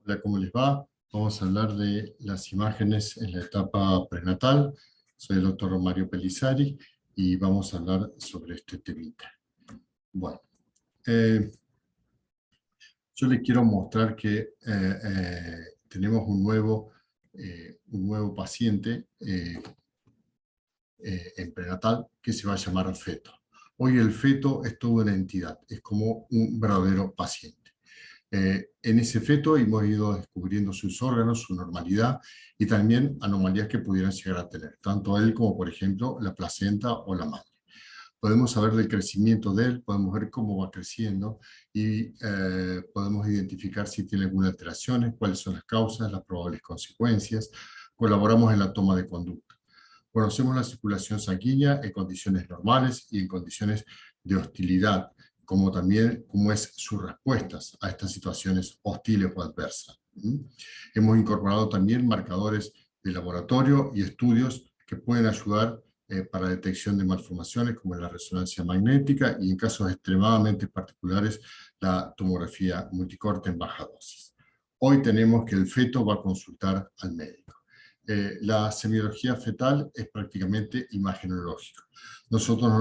Hola, ¿cómo les va? Vamos a hablar de las imágenes en la etapa prenatal. Soy el doctor Mario Pellizzari y vamos a hablar sobre este temita. Bueno, yo les quiero mostrar que tenemos un nuevo paciente en prenatal que se va a llamar feto. Hoy el feto es toda una entidad, es como un verdadero paciente. En ese feto hemos ido descubriendo sus órganos, su normalidad y también anomalías que pudieran llegar a tener, tanto él como, por ejemplo, la placenta o la madre. Podemos saber del crecimiento de él, podemos ver cómo va creciendo y podemos identificar si tiene alguna alteración, cuáles son las causas, las probables consecuencias. Colaboramos en la toma de conducta. Conocemos la circulación sanguínea en condiciones normales y en condiciones de hostilidad, como también cómo es sus respuestas a estas situaciones hostiles o adversas. Hemos incorporado también marcadores de laboratorio y estudios que pueden ayudar para detección de malformaciones, como la resonancia magnética y en casos extremadamente particulares la tomografía multicorte en baja dosis. Hoy tenemos que el feto va a consultar al médico. La semiología fetal es prácticamente imagenológica. Nosotros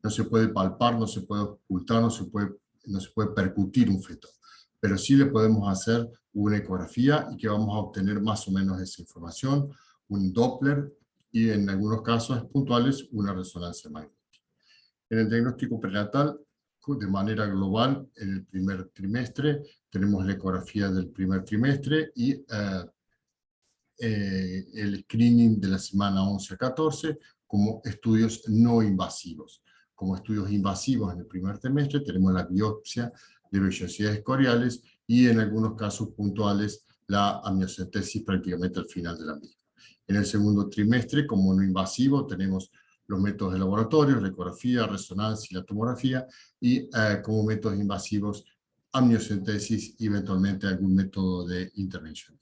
no se puede palpar, no se puede ocultar, no se puede percutir un feto, pero sí le podemos hacer una ecografía y que vamos a obtener más o menos esa información, un Doppler y en algunos casos puntuales una resonancia magnética. En el diagnóstico prenatal, de manera global, en el primer trimestre, tenemos la ecografía del primer trimestre y el screening de la semana 11 a 14 como estudios no invasivos. Como estudios invasivos en el primer trimestre tenemos la biopsia de vellosidades coriales y en algunos casos puntuales la amniocentesis prácticamente al final de la misma. En el segundo trimestre, como no invasivo, tenemos los métodos de laboratorio, la ecografía, resonancia y la tomografía, y como métodos invasivos, amniocentesis y eventualmente algún método de intervención.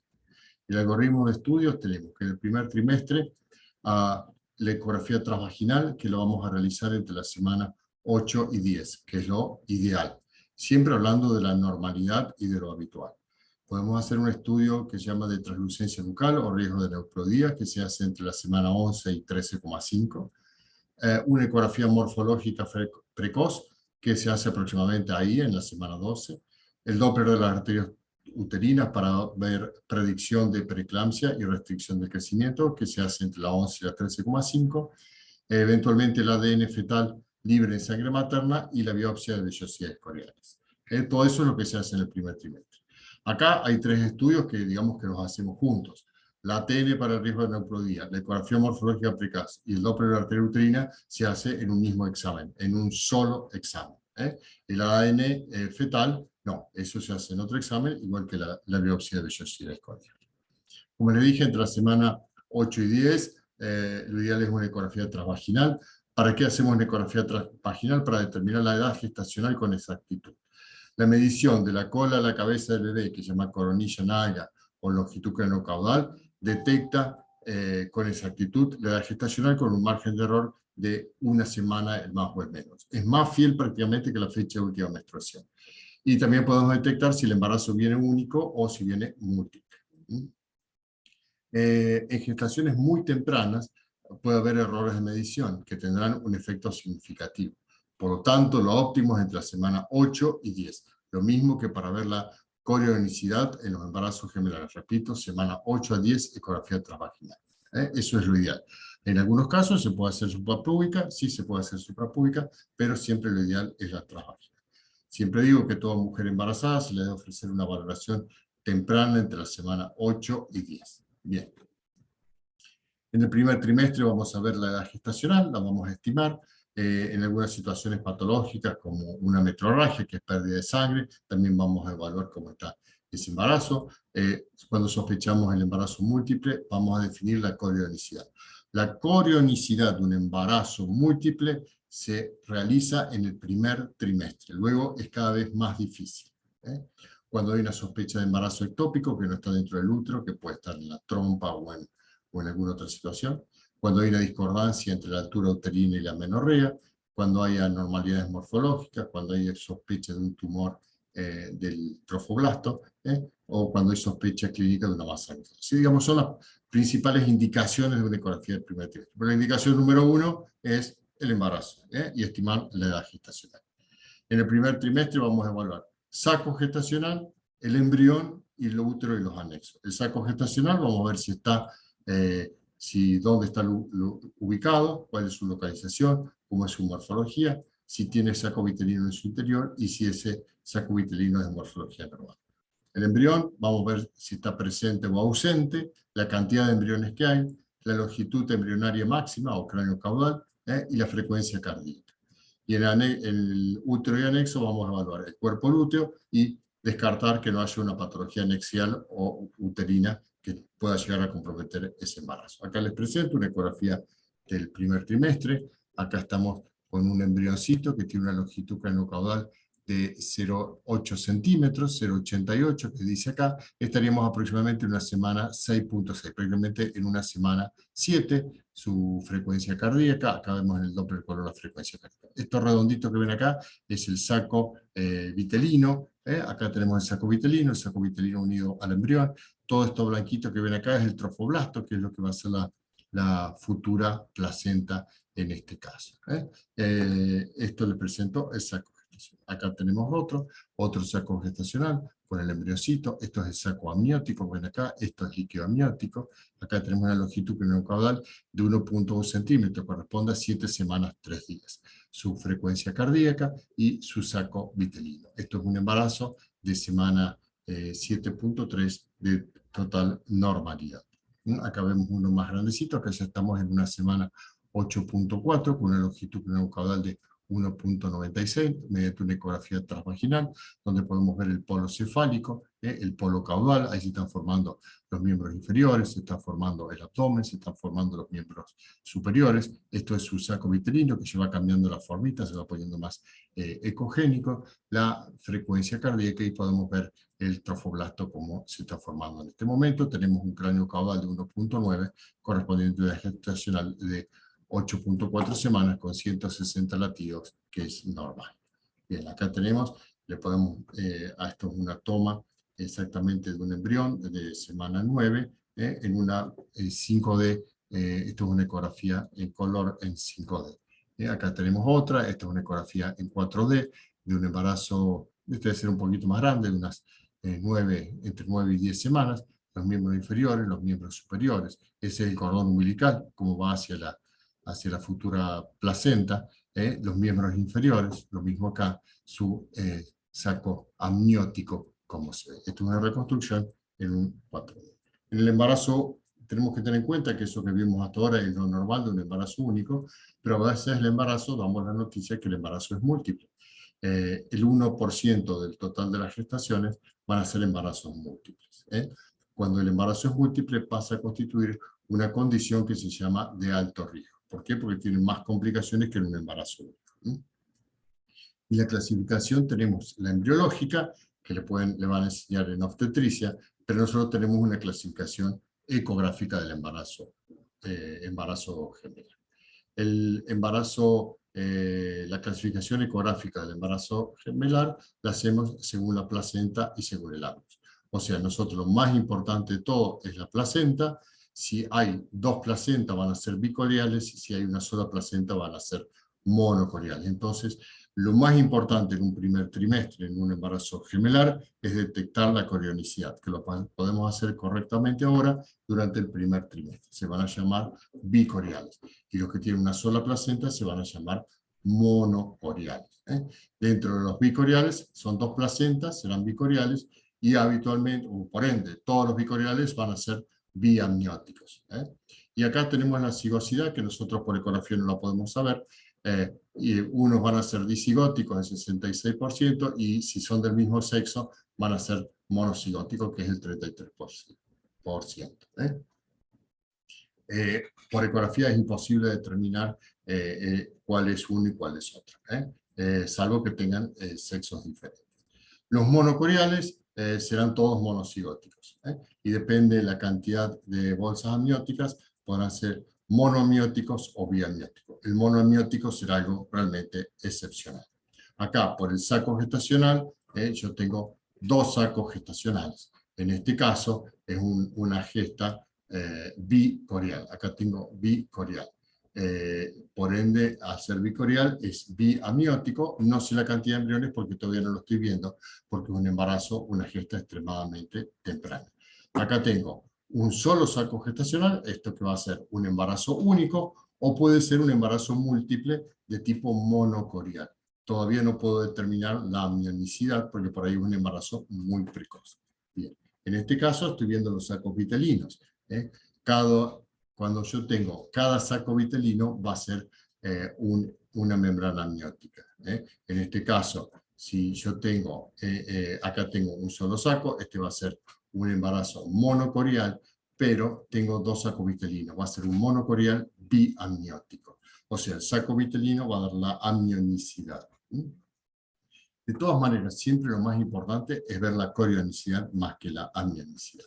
El algoritmo de estudios tenemos que en el primer trimestre la ecografía transvaginal, que lo vamos a realizar entre la semana 8 y 10, que es lo ideal. Siempre hablando de la normalidad y de lo habitual. Podemos hacer un estudio que se llama de translucencia bucal o riesgo de neutrodía, que se hace entre la semana 11 y 13,5. Una ecografía morfológica precoz, que se hace aproximadamente ahí, en la semana 12. El Doppler de las arterias uterinas para ver predicción de preeclampsia y restricción del crecimiento, que se hace entre la 11 y la 13,5. Eventualmente el ADN fetal libre de sangre materna y la biopsia de vellosidades coriales. Todo eso es lo que se hace en el primer trimestre. Acá hay tres estudios que digamos que los hacemos juntos. La ATN para el riesgo de neutrodía, la ecografía morfológica precoz y el Doppler de la arteria uterina se hace en un mismo examen, en un solo examen. El ADN fetal, no, eso se hace en otro examen, igual que la biopsia de vellosidades coriales. Como les dije, entre la semana 8 y 10, lo ideal es una ecografía transvaginal. ¿Para qué hacemos una ecografía transvaginal? Para determinar la edad gestacional con exactitud. La medición de la cola a la cabeza del bebé, que se llama coronilla naga o longitud cranocaudal, detecta con exactitud la edad gestacional con un margen de error de una semana, el más o el menos. Es más fiel prácticamente que la fecha de última menstruación. Y también podemos detectar si el embarazo viene único o si viene múltiple. En gestaciones muy tempranas puede haber errores de medición que tendrán un efecto significativo. Por lo tanto, lo óptimo es entre la semana 8 y 10. Lo mismo que para ver la corionicidad en los embarazos gemelos. Repito, semana 8 a 10, ecografía transvaginal. Eso es lo ideal. En algunos casos se puede hacer suprapúbica, sí se puede hacer suprapúbica, pero siempre lo ideal es la transvaginal. Siempre digo que toda mujer embarazada se le debe ofrecer una valoración temprana entre la semana 8 y 10. Bien. En el primer trimestre vamos a ver la edad gestacional, la vamos a estimar. En algunas situaciones patológicas como una metrorragia, que es pérdida de sangre, también vamos a evaluar cómo está ese embarazo. Cuando sospechamos el embarazo múltiple, vamos a definir la corionicidad. La corionicidad de un embarazo múltiple se realiza en el primer trimestre, luego es cada vez más difícil. Cuando hay una sospecha de embarazo ectópico que no está dentro del útero, que puede estar en la trompa o en alguna otra situación, cuando hay una discordancia entre la altura uterina y la menorrea, cuando hay anormalidades morfológicas, cuando hay sospecha de un tumor del trofoblasto, o cuando hay sospecha clínica de una masa grande. Sí, digamos, son las principales indicaciones de una ecografía del primer trimestre. Pero la indicación número 1 es el embarazo, y estimar la edad gestacional. En el primer trimestre vamos a evaluar saco gestacional, el embrión y el útero y los anexos. El saco gestacional vamos a ver si está, dónde está ubicado, cuál es su localización, cómo es su morfología, si tiene saco vitelino en su interior y si ese saco vitelino es de morfología normal. El embrión, vamos a ver si está presente o ausente, la cantidad de embriones que hay, la longitud embrionaria máxima o cráneo caudal, y la frecuencia cardíaca. Y en el útero y anexo vamos a evaluar el cuerpo lúteo y descartar que no haya una patología anexial o uterina que pueda llegar a comprometer ese embarazo. Acá les presento una ecografía del primer trimestre. Acá estamos con un embrioncito que tiene una longitud craneocaudal de 0,8 centímetros, 0,88 que dice acá. Estaríamos aproximadamente en una semana 6.6, prácticamente en una semana 7, su frecuencia cardíaca. Acá vemos en el Doppler color la frecuencia cardíaca. Esto redondito que ven acá es el saco vitelino. Acá tenemos el saco vitelino unido al embrión. Todo esto blanquito que ven acá es el trofoblasto, que es lo que va a ser la futura placenta en este caso. Esto les presento el saco gestacional. Acá tenemos otro saco gestacional con el embriocito. Esto es el saco amniótico, ven acá, esto es líquido amniótico. Acá tenemos una longitud craneocaudal de 1,1 centímetros, corresponde a 7 semanas, 3 días. Su frecuencia cardíaca y su saco vitelino. Esto es un embarazo de semana 7.3 de total normalidad. Acá vemos uno más grandecito, acá ya estamos en una semana 8.4 con una longitud craneocaudal de 1,96 mediante una ecografía transvaginal, donde podemos ver el polo cefálico, el polo caudal. Ahí se están formando los miembros inferiores, se está formando el abdomen, se están formando los miembros superiores. Esto es su saco vitelino, que se va cambiando la formita, se va poniendo más ecogénico, la frecuencia cardíaca, y podemos ver el trofoblasto como se está formando en este momento. Tenemos un cráneo caudal de 1,9, correspondiente a la gestacional de 8.4 semanas con 160 latidos, que es normal. Bien, acá tenemos, esto es una toma exactamente de un embrión de semana 9, en una 5D, esto es una ecografía en color en 5D. Acá tenemos otra, esta es una ecografía en 4D, de un embarazo, este debe ser un poquito más grande, de unas entre 9 y 10 semanas, los miembros inferiores, los miembros superiores. Ese es el cordón umbilical, como va hacia la futura placenta, los miembros inferiores, lo mismo acá, su saco amniótico, como se ve. Esto es una reconstrucción en un 4D. En el embarazo tenemos que tener en cuenta que eso que vimos hasta ahora es lo normal de un embarazo único, pero a veces el embarazo, damos la noticia que el embarazo es múltiple. El 1% del total de las gestaciones van a ser embarazos múltiples. Cuando el embarazo es múltiple pasa a constituir una condición que se llama de alto riesgo. ¿Por qué? Porque tienen más complicaciones que en un embarazo único. Y la clasificación tenemos la embriológica, que le van a enseñar en obstetricia, pero nosotros tenemos una clasificación ecográfica del embarazo gemelar. El embarazo, la clasificación ecográfica del embarazo gemelar la hacemos según la placenta y según el ánus. O sea, nosotros lo más importante de todo es la placenta. Si hay 2 placentas van a ser bicoriales, y si hay una sola placenta van a ser monocoriales. Entonces, lo más importante en un primer trimestre, en un embarazo gemelar, es detectar la corionicidad, que lo podemos hacer correctamente ahora durante el primer trimestre. Se van a llamar bicoriales. Y los que tienen una sola placenta se van a llamar monocoriales. Dentro de los bicoriales son 2 placentas, serán bicoriales, y habitualmente, o por ende, todos los bicoriales van a ser biamnióticos. Y acá tenemos la cigosidad, que nosotros por ecografía no la podemos saber, y unos van a ser disigóticos, el 66%, y si son del mismo sexo, van a ser monocigóticos, que es el 33%. Por ecografía es imposible determinar cuál es uno y cuál es otro, salvo que tengan sexos diferentes. Los monocoriales serán todos monocigóticos, y depende de la cantidad de bolsas amnióticas, podrán ser monoamnióticos o biamnióticos. El monoamniótico será algo realmente excepcional. Acá, por el saco gestacional, yo tengo 2 sacos gestacionales. En este caso es una gesta bicorial. Acá tengo bicorial. Por ende, al ser bicorial es biamniótico. No sé la cantidad de embriones porque todavía no lo estoy viendo, porque es un embarazo, una gesta extremadamente temprana. Acá tengo un solo saco gestacional, esto que va a ser un embarazo único, o puede ser un embarazo múltiple de tipo monocorial. Todavía no puedo determinar la amnionicidad porque por ahí es un embarazo muy precoz. Bien. En este caso estoy viendo los sacos vitelinos. Cuando yo tengo cada saco vitelino va a ser una membrana amniótica. En este caso, si yo tengo, acá tengo un solo saco, este va a ser un embarazo monocorial, pero tengo 2 sacos vitelinos. Va a ser un monocorial biamniótico. O sea, el saco vitelino va a dar la amnionicidad. De todas maneras, siempre lo más importante es ver la corionicidad más que la amnionicidad.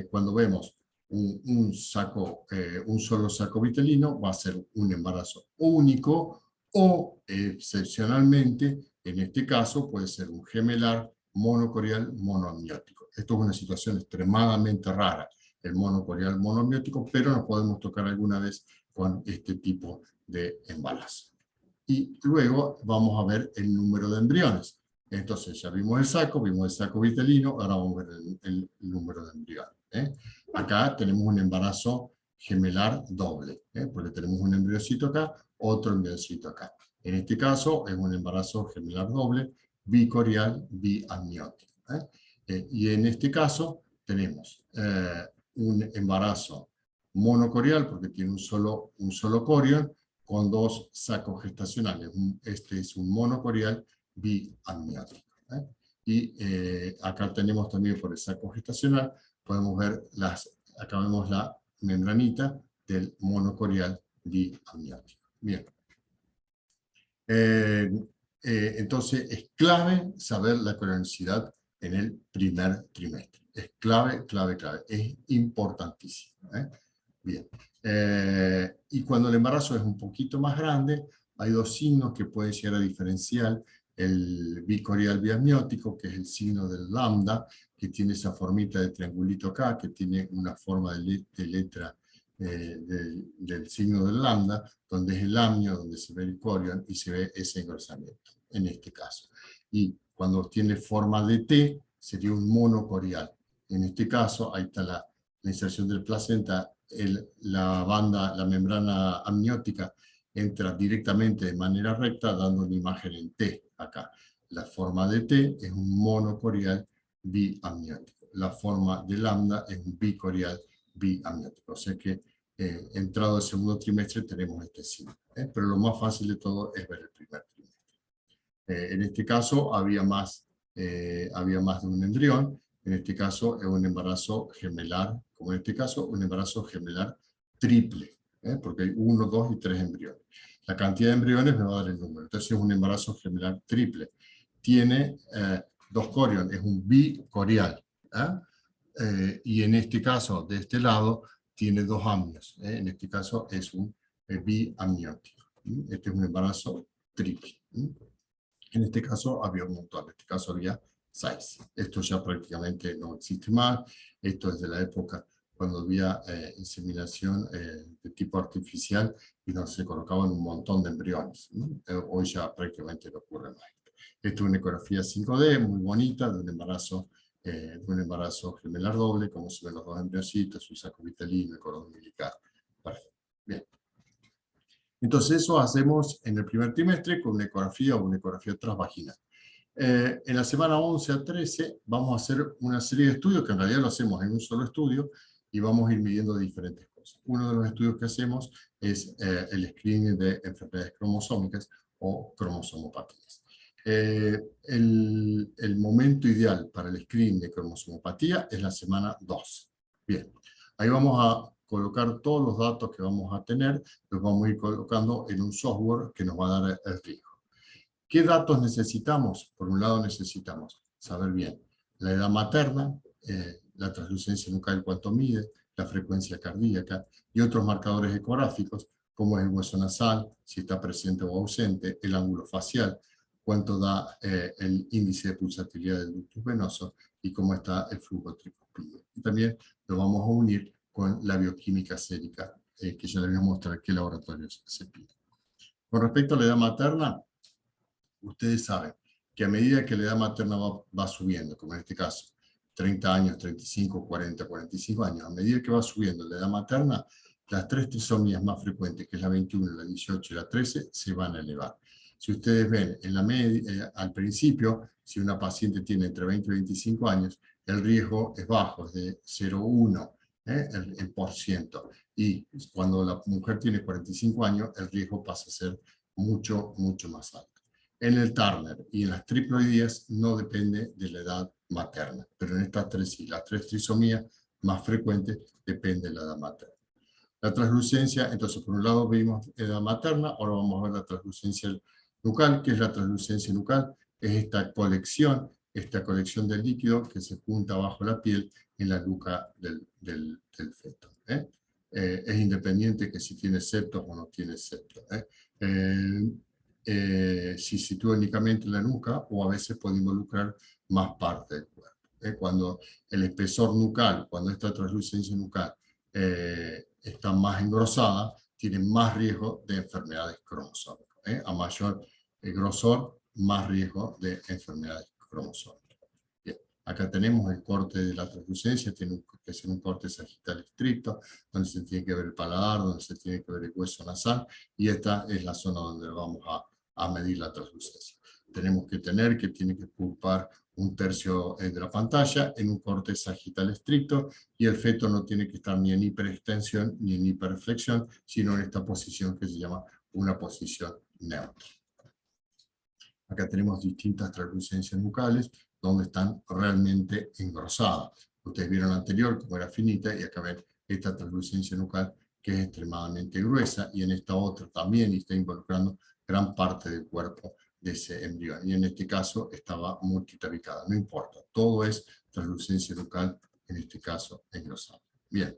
Cuando vemos un solo saco vitelino, va a ser un embarazo único o, excepcionalmente, en este caso, puede ser un gemelar monocorial monoamniótico. Esto es una situación extremadamente rara, el monocorial monoamniótico, pero nos podemos tocar alguna vez con este tipo de embarazo. Y luego vamos a ver el número de embriones. Entonces ya vimos el saco vitelino, ahora vamos a ver el número de embriones. Acá tenemos un embarazo gemelar doble, porque tenemos un embriocito acá, otro embriocito acá. En este caso es un embarazo gemelar doble, bicorial, biamniótico. Y en este caso tenemos un embarazo monocorial, porque tiene un solo corion, con 2 sacos gestacionales. Este es un monocorial biamniótico. Y acá tenemos también por el saco gestacional, podemos ver acá vemos la membranita del monocorial biamniótico. Bien. Entonces es clave saber la corionicidad en el primer trimestre. Es clave, clave, clave. Es importantísimo. Bien. Y cuando el embarazo es un poquito más grande, hay 2 signos que pueden llegar a diferenciar el bicorial biamniótico, que es el signo del lambda, que tiene esa formita de triangulito acá, que tiene una forma de letra del signo del lambda, donde es el amnio, donde se ve el corion y se ve ese engrosamiento, en este caso. Y cuando tiene forma de T, sería un monocorial. En este caso, ahí está la inserción del placenta, la membrana amniótica entra directamente de manera recta, dando una imagen en T acá. La forma de T es un monocorial biamniótico. La forma de lambda es un bicorial biamniótico. O sea que entrado el segundo trimestre tenemos este signo. Pero lo más fácil de todo es ver el primer trimestre. En este caso había más de un embrión. En este caso es un embarazo gemelar, como en este caso un embarazo gemelar triple, porque hay 1, 2 y 3 embriones. La cantidad de embriones me va a dar el número. Entonces es un embarazo gemelar triple. Tiene 2 corion, es un bicorial. Y en este caso, de este lado, tiene 2 amnios. En este caso es un biamniótico. Este es un embarazo triple. En este caso había un montón, en este caso había 6. Esto ya prácticamente no existe más. Esto es de la época cuando había inseminación de tipo artificial y no se colocaban un montón de embriones. Hoy ya prácticamente no ocurre más. Esta es una ecografía 5D muy bonita de un embarazo gemelar doble, como se ven los 2 embriocitos, su saco vitelino, el cordón umbilical. Perfecto. Bien. Entonces eso hacemos en el primer trimestre con una ecografía o una ecografía transvaginal. En la semana 11 a 13 vamos a hacer una serie de estudios que en realidad lo hacemos en un solo estudio y vamos a ir midiendo diferentes cosas. Uno de los estudios que hacemos es el screening de enfermedades cromosómicas o cromosomopatías. El momento ideal para el screening de cromosomopatía es la semana 2. Bien, ahí vamos a colocar todos los datos que vamos a tener, los vamos a ir colocando en un software que nos va a dar el riesgo. ¿Qué datos necesitamos? Por un lado necesitamos saber bien la edad materna, la translucencia nucal cuánto mide, la frecuencia cardíaca y otros marcadores ecográficos como es el hueso nasal, si está presente o ausente, el ángulo facial. cuánto da el índice de pulsatilidad del ductus venoso y cómo está el flujo tricúspide. Y también lo vamos a unir con la bioquímica sérica, que ya les voy a mostrar qué laboratorios se piden. Con respecto a la edad materna, ustedes saben que a medida que la edad materna va subiendo, como en este caso, 30 años, 35, 40, 45 años, a medida que va subiendo la edad materna, las 3 trisomías más frecuentes, que es la 21, la 18 y la 13, se van a elevar. Si ustedes ven en la al principio, si una paciente tiene entre 20 y 25 años, el riesgo es bajo, es de 0,1 el por ciento. Y cuando la mujer tiene 45 años, el riesgo pasa a ser mucho, mucho más alto. En el Turner y en las triploidías no depende de la edad materna, pero en estas 3 sí, las 3 trisomías más frecuentes depende de la edad materna. La translucencia, entonces por un lado vimos edad materna, ahora vamos a ver la translucencia nucal. ¿Qué es la translucencia nucal? Es esta colección de líquido que se junta bajo la piel en la nuca del feto. Es independiente que si tiene septos o no tiene septos. Si se sitúa únicamente en la nuca o a veces puede involucrar más parte del cuerpo. Cuando el espesor nucal, cuando esta translucencia nucal está más engrosada, tiene más riesgo de enfermedades cromosómicas. A mayor grosor, más riesgo de enfermedades cromosómicas. Bien. Acá tenemos el corte de la translucencia, tiene que ser un corte sagital estricto, donde se tiene que ver el paladar, donde se tiene que ver el hueso nasal, y esta es la zona donde vamos a medir la translucencia. Tenemos que tener que tiene que ocupar 1/3 de la pantalla en un corte sagital estricto, y el feto no tiene que estar ni en hiperextensión ni en hiperflexión, sino en esta posición que se llama una posición neutra. Acá tenemos distintas translucencias nucales donde están realmente engrosadas. Ustedes vieron la anterior como era finita, y acá ven esta translucencia nucal que es extremadamente gruesa, y en esta otra también está involucrando gran parte del cuerpo de ese embrión. Y en este caso estaba multitabicada. No importa, todo es translucencia nucal, en este caso engrosada. Bien.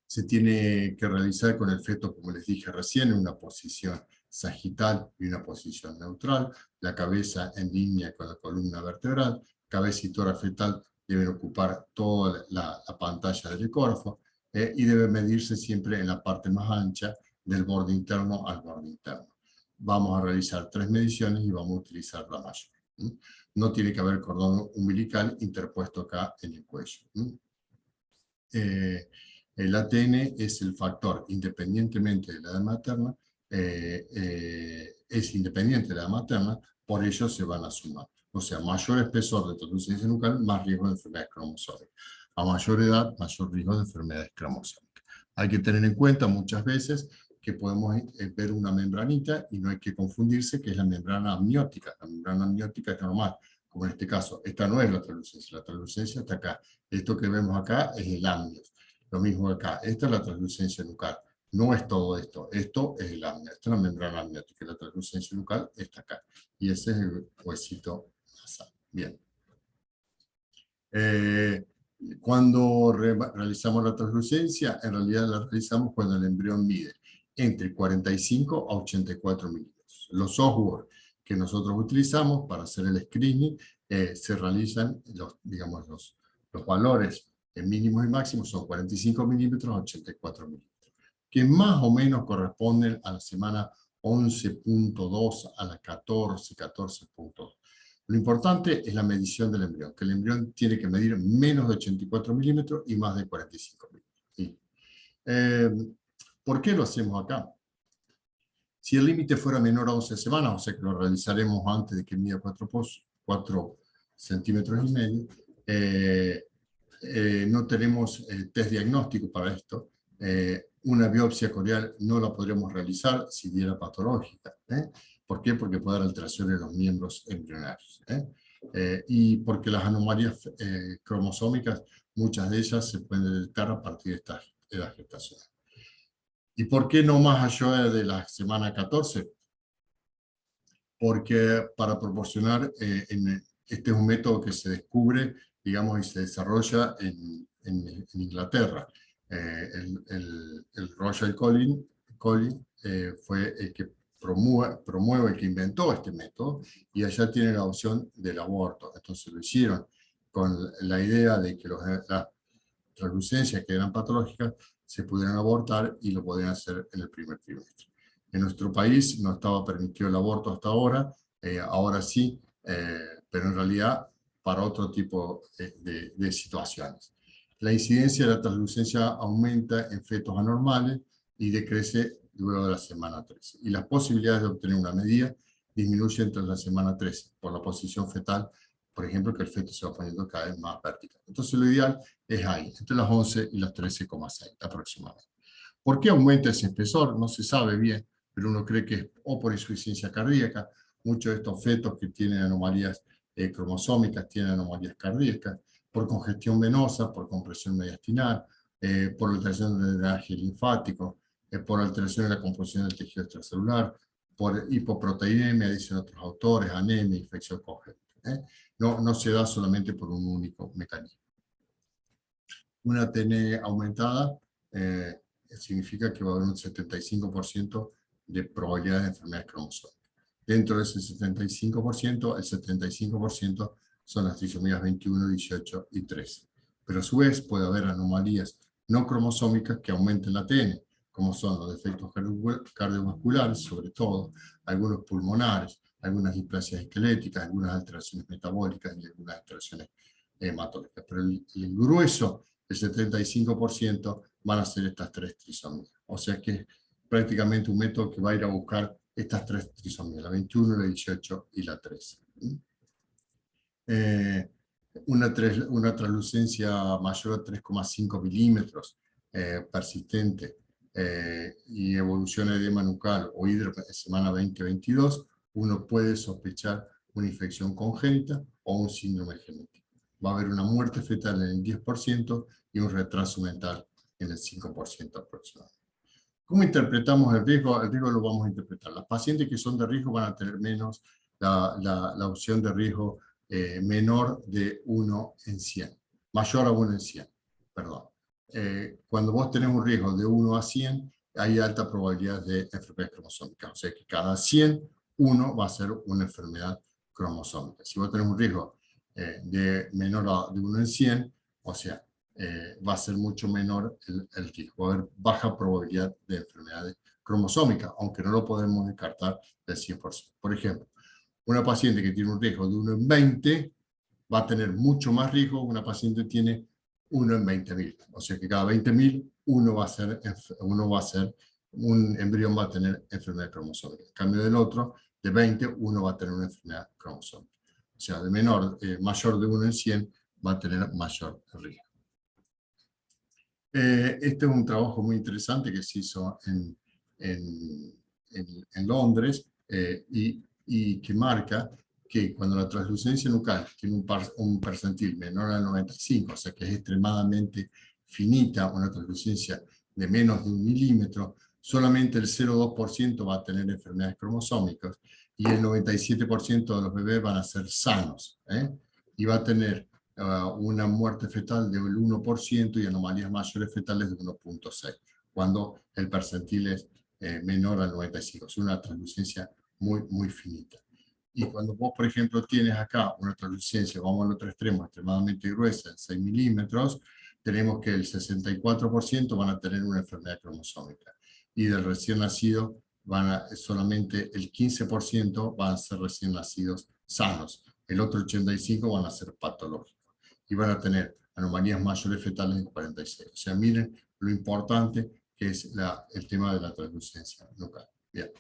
Se tiene que realizar con el feto, como les dije recién, en una posición sagital y una posición neutral, la cabeza en línea con la columna vertebral, cabeza y tórax fetal deben ocupar toda la pantalla del ecógrafo, y debe medirse siempre en la parte más ancha del borde interno al borde interno. Vamos a realizar 3 mediciones y vamos a utilizar la mayor. No tiene que haber cordón umbilical interpuesto acá en el cuello. El ATN es el factor, independientemente de la edad materna, es independiente de la edad materna, por ello se van a sumar. O sea, mayor espesor de translucencia nucal, más riesgo de enfermedades cromosómicas. A mayor edad, mayor riesgo de enfermedades cromosómicas. Hay que tener en cuenta muchas veces que podemos ver una membranita, y no hay que confundirse que es la membrana amniótica. La membrana amniótica es normal, como en este caso. Esta no es la translucencia está acá. Esto que vemos acá es el amnios. Lo mismo acá, esta es la translucencia nucal. No es todo esto, esto es el amnio, esta es la membrana amniótica, la translucencia nucal está acá. Y ese es el huesito nasal. Bien. Cuando realizamos la translucencia, en realidad la realizamos cuando el embrión mide entre 45 a 84 milímetros. Los software que nosotros utilizamos para hacer el screening se realizan, digamos, los valores mínimos y máximos son 45 milímetros a 84 milímetros, que más o menos corresponden a la semana 11.2 a la 14, 14.2. Lo importante es la medición del embrión, que el embrión tiene que medir menos de 84 milímetros y más de 45 milímetros. ¿Por qué lo hacemos acá? Si el límite fuera menor a 11 semanas, o sea que lo realizaremos antes de que mida 4 centímetros y medio, no tenemos test diagnóstico para esto. Una biopsia corial no la podríamos realizar si diera patológica. ¿Por qué? Porque puede haber alteraciones en los miembros embrionarios. Y porque las anomalías cromosómicas, muchas de ellas se pueden detectar a partir de la gestación. ¿Y por qué no más allá de la semana 14? Porque para proporcionar, este es un método que se descubre, digamos, y se desarrolla en Inglaterra. El Royal College fue el que promueve el que inventó este método, y allá tiene la opción del aborto. Entonces lo hicieron con la idea de que las translucencias que eran patológicas se pudieran abortar y lo podían hacer en el primer trimestre. En nuestro país no estaba permitido el aborto hasta ahora, ahora sí, pero en realidad para otro tipo de situaciones. La incidencia de la translucencia aumenta en fetos anormales y decrece luego de la semana 13. Y las posibilidades de obtener una medida disminuyen entre la semana 13 por la posición fetal, por ejemplo, que el feto se va poniendo cada vez más vertical. Entonces lo ideal es ahí, entre las 11 y las 13,6 aproximadamente. ¿Por qué aumenta ese espesor? No se sabe bien, pero uno cree que es o por insuficiencia cardíaca. Muchos de estos fetos que tienen anomalías cromosómicas tienen anomalías cardíacas, por congestión venosa, por compresión mediastinal, por alteración del drenaje linfático, por alteración de la composición del tejido extracelular, por hipoproteinemia, dicen otros autores, anemia, infección congénita. No se da solamente por un único mecanismo. Una TN aumentada significa que va a haber un 75% de probabilidad de enfermedades cromosómicas. Dentro de ese 75%, el 75% son las trisomías 21, 18 y 13. Pero a su vez puede haber anomalías no cromosómicas que aumenten la TN, como son los defectos cardiovasculares, sobre todo, algunos pulmonares, algunas displasias esqueléticas, algunas alteraciones metabólicas y algunas alteraciones hematológicas. Pero el grueso, el 75%, van a ser estas tres trisomías. O sea que es prácticamente un método que va a ir a buscar estas tres trisomías, la 21, la 18 y la 13. Una translucencia mayor a 3,5 milímetros persistente y evolución de edema nucal o hidro en semana 20-22, uno puede sospechar una infección congénita o un síndrome genético. Va a haber una muerte fetal en el 10% y un retraso mental en el 5% aproximadamente. ¿Cómo interpretamos el riesgo? El riesgo lo vamos a interpretar. Las pacientes que son de riesgo van a tener menos la opción de riesgo menor de 1 en 100. Mayor a 1 en 100, perdón. Cuando vos tenés un riesgo de 1 a 100, hay alta probabilidad de enfermedades cromosómicas. O sea que cada 100, uno va a ser una enfermedad cromosómica. Si vos tenés un riesgo de menor de 1 en 100, o sea, va a ser mucho menor el riesgo. Va a haber baja probabilidad de enfermedades cromosómicas, aunque no lo podemos descartar del 100%. Por ejemplo, una paciente que tiene un riesgo de 1 en 20 va a tener mucho más riesgo que una paciente que tiene 1 en 20.000. O sea que cada 20.000 uno va a ser, un embrión va a tener enfermedad cromosómica. En cambio del otro, de 20, uno va a tener una enfermedad cromosómica. O sea, de mayor de 1 en 100 va a tener mayor riesgo. Este es un trabajo muy interesante que se hizo en Londres y que marca que cuando la translucencia nucal tiene un percentil menor al 95, o sea que es extremadamente finita, una translucencia de menos de 1 milímetro, solamente el 0,2% va a tener enfermedades cromosómicas y el 97% de los bebés van a ser sanos, y va a tener una muerte fetal del 1% y anomalías mayores fetales de 1,6, cuando el percentil es menor al 95, es una translucencia muy, muy finita. Y cuando vos, por ejemplo, tienes acá una translucencia, vamos al otro extremo, extremadamente gruesa, en 6 milímetros, tenemos que el 64% van a tener una enfermedad cromosómica. Y del recién nacido, solamente el 15% van a ser recién nacidos sanos. El otro 85% van a ser patológicos. Y van a tener anomalías mayores fetales en 46. O sea, miren lo importante que es el tema de la translucencia nucal. Bien.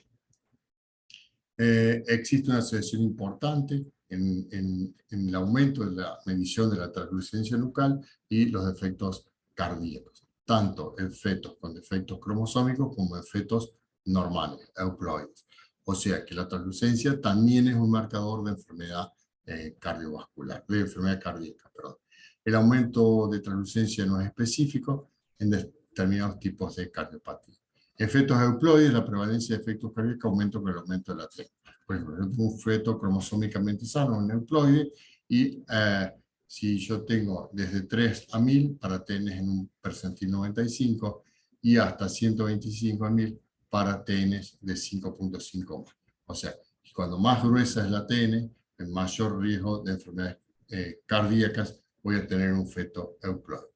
Existe una asociación importante en el aumento de la medición de la translucencia nucal y los defectos cardíacos, tanto en fetos con defectos cromosómicos como en fetos normales, euploides. O sea que la translucencia también es un marcador de enfermedad cardiovascular, de enfermedad cardíaca, perdón. El aumento de translucencia no es específico en determinados tipos de cardiopatía. En fetos euploides, la prevalencia de efectos cardíacos aumenta con el aumento de la TN. Por ejemplo, yo tengo un feto cromosómicamente sano, un euploide, y si yo tengo desde 3 a 1000 para TN en un percentil 95 y hasta 125 a 1000 para TNs de 5.5 más. O sea, cuando más gruesa es la TN, el mayor riesgo de enfermedades cardíacas voy a tener un feto euploide.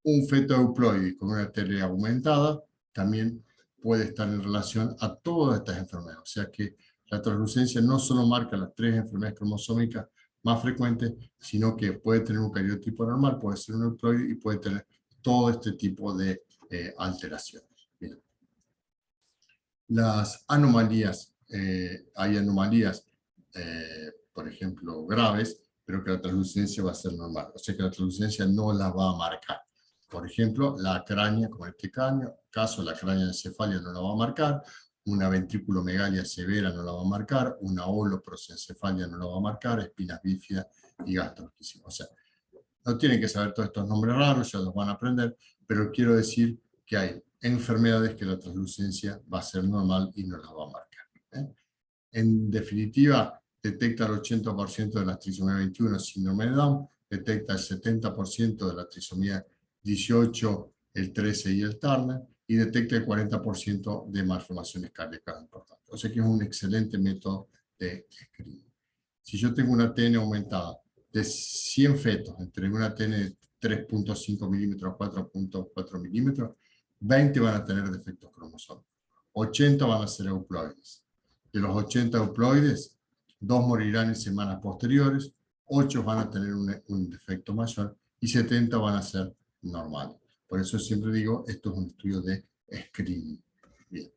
Un feto euploide con una TN aumentada también puede estar en relación a todas estas enfermedades. O sea que la translucencia no solo marca las 3 enfermedades cromosómicas más frecuentes, sino que puede tener un cariotipo normal, puede ser un euploide y puede tener todo este tipo de alteraciones. Bien. Las anomalías, hay anomalías, por ejemplo, graves, pero que la translucencia va a ser normal. O sea que la translucencia no la va a marcar. Por ejemplo, la acrania, como en este caso, la acrania de cefalia no la va a marcar, una ventrículomegalia severa no la va a marcar, una holoprosencefalia no la va a marcar, espinas bífidas y gastroquísima. O sea, no tienen que saber todos estos nombres raros, ya los van a aprender, pero quiero decir que hay enfermedades que la translucencia va a ser normal y no las va a marcar. En definitiva, detecta el 80% de la trisomía 21 síndrome de Down, detecta el 70% de la trisomía 18, el 13 y el Turner, y detecta el 40% de malformaciones cardíacas importantes. O sea que es un excelente método de screening. Si yo tengo una TN aumentada de 100 fetos, entre una TN de 3.5 milímetros a 4.4 milímetros, 20 van a tener defectos cromosómicos, 80 van a ser euploides. De los 80 euploides, 2 morirán en semanas posteriores, 8 van a tener un defecto mayor y 70 van a ser normales. Por eso siempre digo, esto es un estudio de screening. Bien.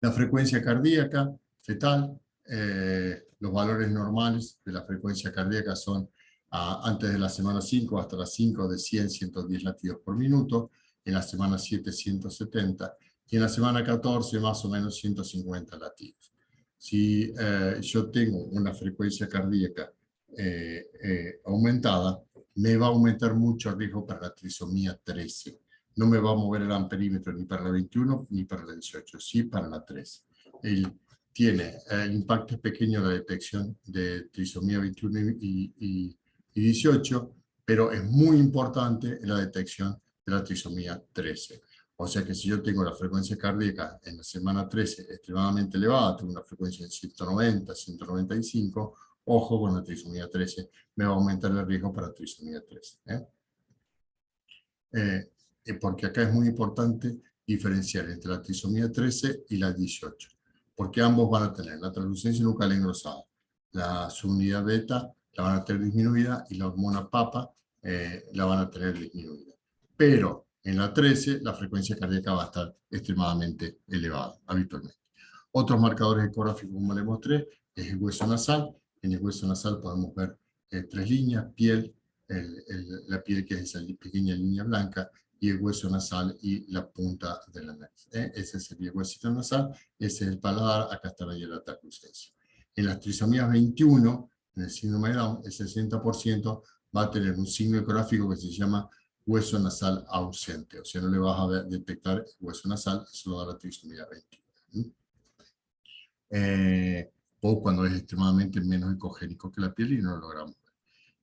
La frecuencia cardíaca fetal, los valores normales de la frecuencia cardíaca son antes de la semana 5 hasta la 5 de 100, 110 latidos por minuto, en la semana 7 170, y en la semana 14 más o menos 150 latidos. Si yo tengo una frecuencia cardíaca aumentada, me va a aumentar mucho el riesgo para la trisomía 13. No me va a mover el amperímetro ni para la 21 ni para la 18, sí para la 13. El impacto es pequeño en la detección de trisomía 21 y 18, pero es muy importante en la detección de la trisomía 13. O sea que si yo tengo la frecuencia cardíaca en la semana 13 extremadamente elevada, tengo una frecuencia de 190, 195, ojo con la trisomía 13, me va a aumentar el riesgo para trisomía 13. Porque acá es muy importante diferenciar entre la trisomía 13 y la 18, porque ambos van a tener la translucencia nucal engrosada, la subunidad beta la van a tener disminuida y la hormona PAPA la van a tener disminuida. Pero en la 13 la frecuencia cardíaca va a estar extremadamente elevada, habitualmente. Otros marcadores ecográficos, como les mostré, es el hueso nasal. En el hueso nasal podemos ver 3 líneas, piel, la piel que es esa pequeña línea blanca, y el hueso nasal y la punta de la nariz. Ese sería el huesito nasal, ese es el paladar, acá está la translucencia. En las trisomías 21, en el síndrome de Down, el 60% va a tener un signo ecográfico que se llama hueso nasal ausente, o sea, no le vas a detectar el hueso nasal, eso lo da la trisomía 21. O cuando es extremadamente menos ecogénico que la piel y no lo logramos ver.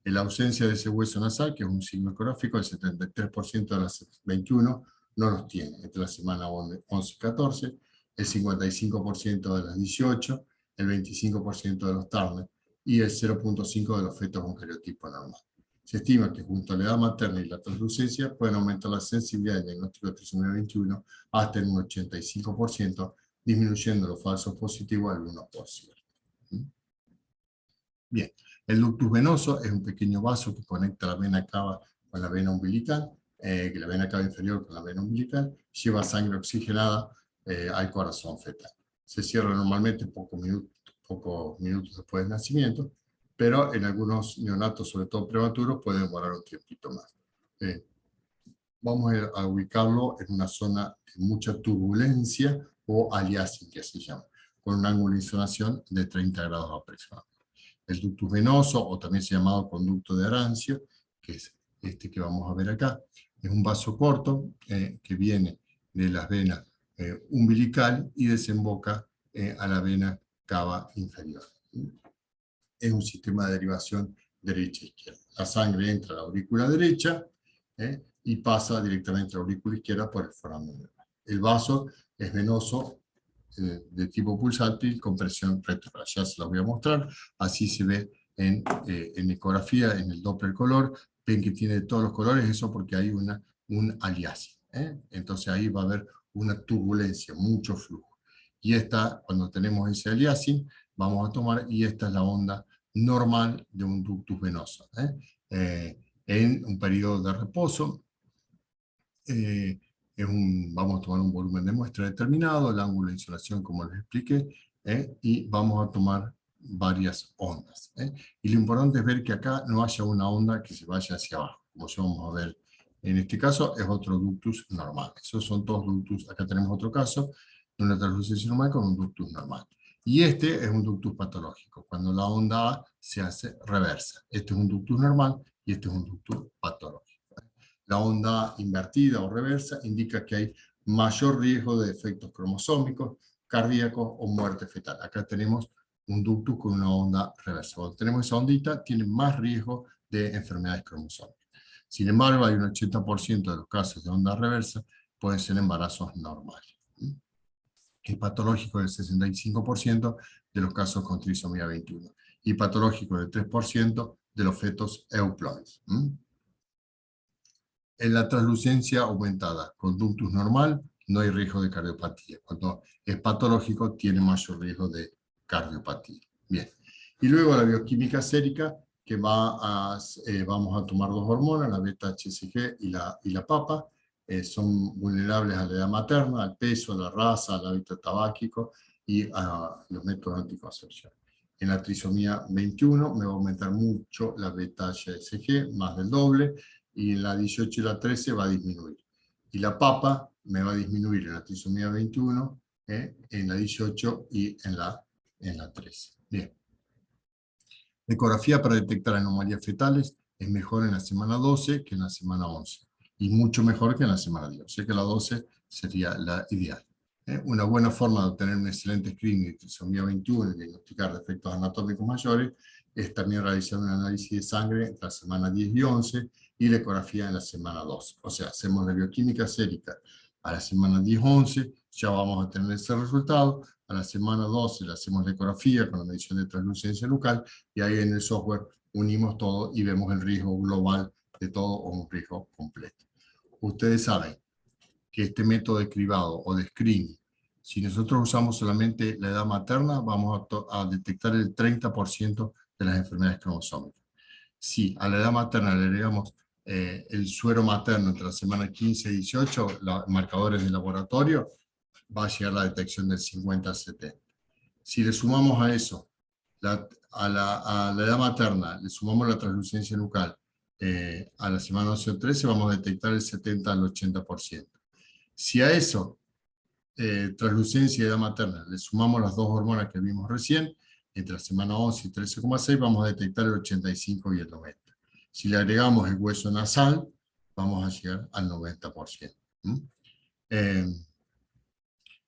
En la ausencia de ese hueso nasal, que es un signo ecográfico, el 73% de las 21 no los tiene, entre la semana 11 y 14, el 55% de las 18, el 25% de los Turner y el 0.5% de los fetos con cariotipo normal. Se estima que junto a la edad materna y la translucencia pueden aumentar la sensibilidad del diagnóstico de trisomía 21 hasta en un 85%, disminuyendo los falsos positivos al 1%. Bien, el ductus venoso es un pequeño vaso que conecta la vena cava con la vena umbilical, que la vena cava inferior con la vena umbilical, lleva sangre oxigenada al corazón fetal. Se cierra normalmente pocos minutos después del nacimiento, pero en algunos neonatos, sobre todo prematuros, puede demorar un tiempito más. Vamos a ubicarlo en una zona de mucha turbulencia o aliasing, que se llama, con un ángulo de insonación de 30 grados aproximadamente. El ductus venoso, o también se llama conducto de Arancio, que es este que vamos a ver acá, es un vaso corto que viene de las venas umbilical y desemboca a la vena cava inferior. Es un sistema de derivación derecha-izquierda. La sangre entra a la aurícula derecha y pasa directamente a la aurícula izquierda por el foramen neural. el vaso es venoso de tipo pulsátil con presión retrógrada. Ya se la voy a mostrar, así se ve en ecografía, en el Doppler color, ven que tiene todos los colores, eso porque hay un aliasing. Entonces ahí va a haber una turbulencia, mucho flujo. Y esta, cuando tenemos ese aliasing, vamos a tomar, y esta es la onda normal de un ductus venoso. En un periodo de reposo, vamos a tomar un volumen de muestra determinado, el ángulo de insolación como les expliqué, y vamos a tomar varias ondas. Y lo importante es ver que acá no haya una onda que se vaya hacia abajo, como ya vamos a ver. En este caso es otro ductus normal. Esos son todos ductus. Acá tenemos otro caso de una translucencia normal con un ductus normal. Y este es un ductus patológico, cuando la onda A se hace reversa. Este es un ductus normal y este es un ductus patológico. La onda invertida o reversa indica que hay mayor riesgo de efectos cromosómicos, cardíacos o muerte fetal. Acá tenemos un ductus con una onda reversa. Cuando tenemos esa ondita, tiene más riesgo de enfermedades cromosómicas. Sin embargo, hay un 80% de los casos de onda reversa pueden ser embarazos normales. El patológico del 65% de los casos con trisomía 21 y patológico del 3% de los fetos euploides. En la translucencia aumentada con ductus normal no hay riesgo de cardiopatía. Cuando es patológico tiene mayor riesgo de cardiopatía. Bien. Y luego la bioquímica sérica, que vamos a tomar dos hormonas, la beta-HCG y la PAPA. Son vulnerables a la edad materna, al peso, a la raza, al hábito tabáquico y a los métodos de anticoncepción. En la trisomía 21 me va a aumentar mucho la beta-HCG, más del doble, y en la 18 y la 13 va a disminuir. Y la PAPA me va a disminuir en la trisomía 21, en la 18 y en la 13. Bien. La ecografía para detectar anomalías fetales es mejor en la semana 12 que en la semana 11, y mucho mejor que en la semana 10. O sea que la 12 sería la ideal. Una buena forma de obtener un excelente screening de trisomía 21 y diagnosticar defectos anatómicos mayores es también realizar un análisis de sangre entre la semana 10 y 11 y la ecografía en la semana 12. O sea, hacemos la bioquímica sérica a la semana 10-11, ya vamos a tener ese resultado. A la semana 12 le hacemos la ecografía con la medición de translucencia nucal, y ahí en el software unimos todo y vemos el riesgo global de todo o un riesgo completo. Ustedes saben que este método de cribado o de screening, si nosotros usamos solamente la edad materna, vamos a detectar el 30% de las enfermedades cromosómicas. Si a la edad materna le agregamos el suero materno entre la semana 15 y 18, los marcadores de laboratorio, va a llegar la detección del 50 al 70. Si le sumamos a eso, a la edad materna, le sumamos la translucencia nucal a la semana 11 o 13, vamos a detectar el 70 al 80%. Si a eso, translucencia y edad materna, le sumamos las dos hormonas que vimos recién, entre la semana 11 y 13,6, vamos a detectar el 85 y el 90. Si le agregamos el hueso nasal, vamos a llegar al 90%.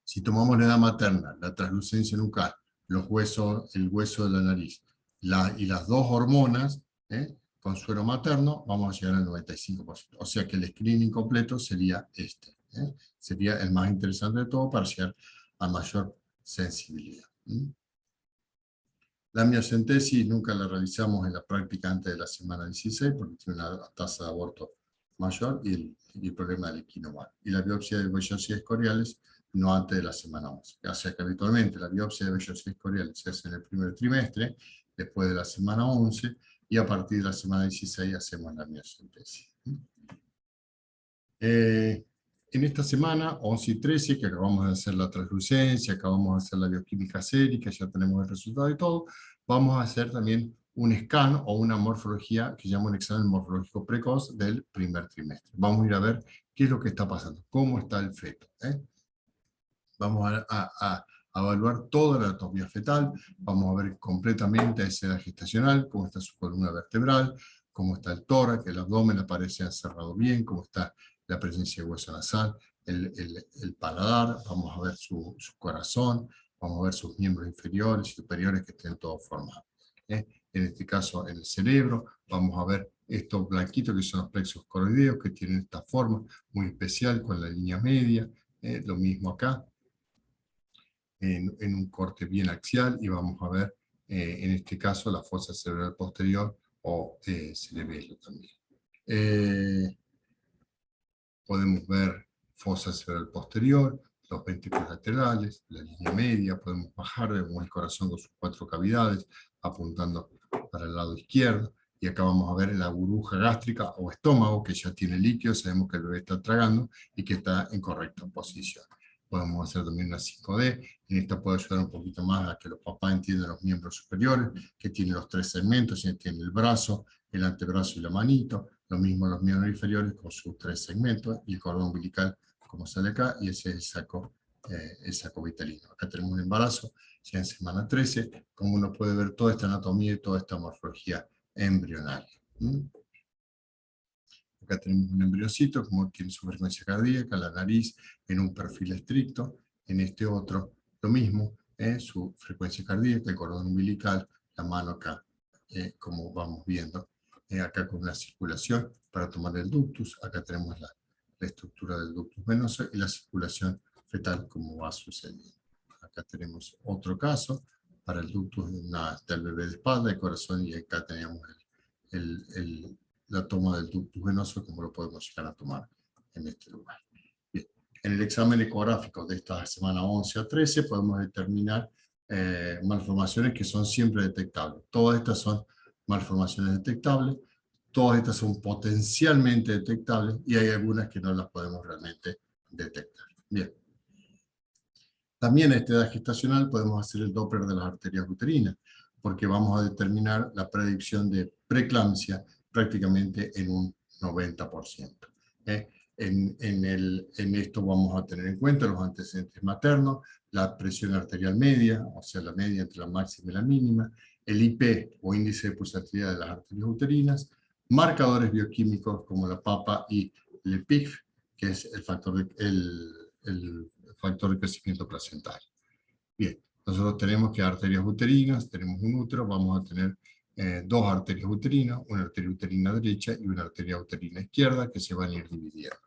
Si tomamos la edad materna, la translucencia nucal, el hueso de la nariz, y las dos hormonas, con suero materno, vamos a llegar al 95%. O sea que el screening completo sería este. Sería el más interesante de todo para llegar a mayor sensibilidad. La miocentesis nunca la realizamos en la práctica antes de la semana 16 porque tiene una tasa de aborto mayor y el problema del equinoma. Y la biopsia de vellosidades coriales no antes de la semana 11. O sea que habitualmente la biopsia de vellosidades coriales se hace en el primer trimestre, después de la semana 11, y a partir de la semana 16 hacemos la miocentesis. En esta semana, 11 y 13, que acabamos de hacer la translucencia, acabamos de hacer la bioquímica sérica, ya tenemos el resultado y todo, vamos a hacer también un scan o una morfología que se llama un examen morfológico precoz del primer trimestre. Vamos a ir a ver qué es lo que está pasando, cómo está el feto. Vamos a evaluar toda la anatomía fetal, vamos a ver completamente esa edad gestacional, cómo está su columna vertebral, cómo está el tórax, el abdomen aparece encerrado bien, cómo está la presencia de hueso nasal, el paladar, vamos a ver su corazón, vamos a ver sus miembros inferiores y superiores que estén todos formados. En este caso, en el cerebro, vamos a ver estos blanquitos que son los plexos coroideos, que tienen esta forma muy especial con la línea media, Lo mismo acá, en un corte bien axial, y vamos a ver, en este caso, la fosa cerebral posterior o cerebelo también. Podemos ver fosa cerebral posterior, los ventrículos laterales, la línea media, podemos bajar, vemos el corazón con sus 4 cavidades, apuntando para el lado izquierdo, y acá vamos a ver la burbuja gástrica o estómago, que ya tiene líquido, sabemos que el bebé está tragando y que está en correcta posición. Podemos hacer también una 5D, en esta puede ayudar un poquito más a que los papás entiendan los miembros superiores, que tienen los 3 segmentos, tiene el brazo, el antebrazo y la manito, lo mismo los miembros inferiores con sus 3 segmentos, y el cordón umbilical como sale acá, y ese es el saco vitalino. Acá tenemos un embarazo, ya en semana 13, como uno puede ver toda esta anatomía y toda esta morfología embrionaria. Acá tenemos un embriocito, como tiene su frecuencia cardíaca, la nariz en un perfil estricto, en este otro lo mismo, su frecuencia cardíaca, el cordón umbilical, la mano acá, como vamos viendo, acá con una circulación para tomar el ductus, acá tenemos la estructura del ductus venoso y la circulación fetal como va sucediendo. Acá tenemos otro caso para el ductus del bebé de espalda, el corazón, y acá tenemos la toma del ductus venoso, como lo podemos llegar a tomar en este lugar. Bien. En el examen ecográfico de esta semana 11 a 13 podemos determinar malformaciones que son siempre detectables. Todas estas son malformaciones detectables, todas estas son potencialmente detectables, y hay algunas que no las podemos realmente detectar. Bien. También a esta edad gestacional podemos hacer el Doppler de las arterias uterinas, porque vamos a determinar la predicción de preeclampsia prácticamente en un 90%. En esto vamos a tener en cuenta los antecedentes maternos, la presión arterial media, o sea, la media entre la máxima y la mínima, el IP o índice de pulsatilidad de las arterias uterinas, marcadores bioquímicos como la PAPA y el PIF, que es el factor de crecimiento placentario. Bien, nosotros tenemos que arterias uterinas, tenemos un útero, vamos a tener 2 arterias uterinas, una arteria uterina derecha y una arteria uterina izquierda, que se van a ir dividiendo.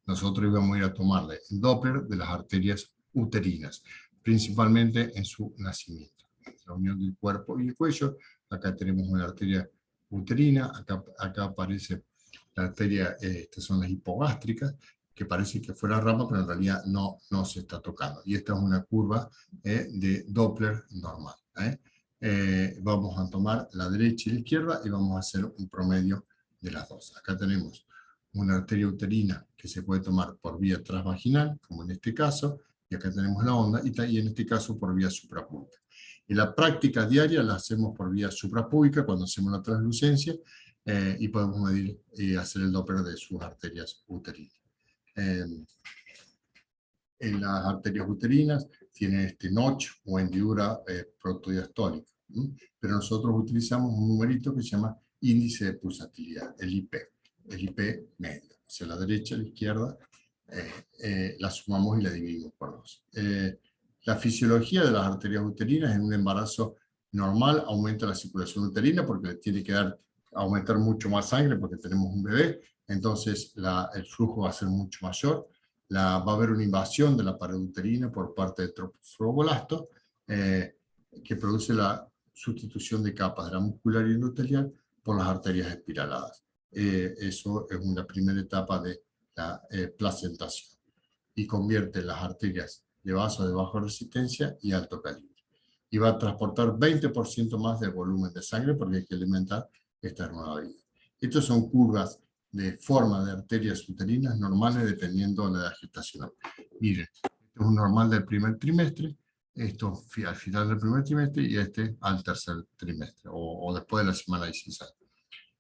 Nosotros íbamos a ir a tomarle el Doppler de las arterias uterinas, principalmente en su nacimiento. La unión del cuerpo y el cuello, acá tenemos una arteria uterina, acá aparece la arteria, estas son las hipogástricas, que parece que fuera rama, pero en realidad no se está tocando. Y esta es una curva de Doppler normal. Vamos a tomar la derecha y la izquierda y vamos a hacer un promedio de las dos. Acá tenemos una arteria uterina que se puede tomar por vía transvaginal, como en este caso, y acá tenemos la onda, y en este caso por vía suprapúbica. En la práctica diaria la hacemos por vía suprapúbica cuando hacemos la translucencia, y podemos medir y hacer el Doppler de sus arterias uterinas. En las arterias uterinas tiene este notch o hendidura protodiastólica, pero nosotros utilizamos un numerito que se llama índice de pulsatilidad, el IP medio, hacia la derecha, a la izquierda, la sumamos y la dividimos por 2. La fisiología de las arterias uterinas en un embarazo normal aumenta la circulación uterina porque tiene que aumentar mucho más sangre porque tenemos un bebé, entonces el flujo va a ser mucho mayor. Va a haber una invasión de la pared uterina por parte del trofoblast, que produce la sustitución de capas de la muscular y endotelial por las arterias espiraladas. Eso es una primera etapa de la placentación, y convierte las arterias de vaso de baja resistencia y alto calibre. Y va a transportar 20% más de volumen de sangre porque hay que alimentar esta nueva vida. Estas son curvas de forma de arterias uterinas normales dependiendo de la edad gestacional. Miren, este es un normal del primer trimestre, esto al final del primer trimestre y este al tercer trimestre o después de la semana 16.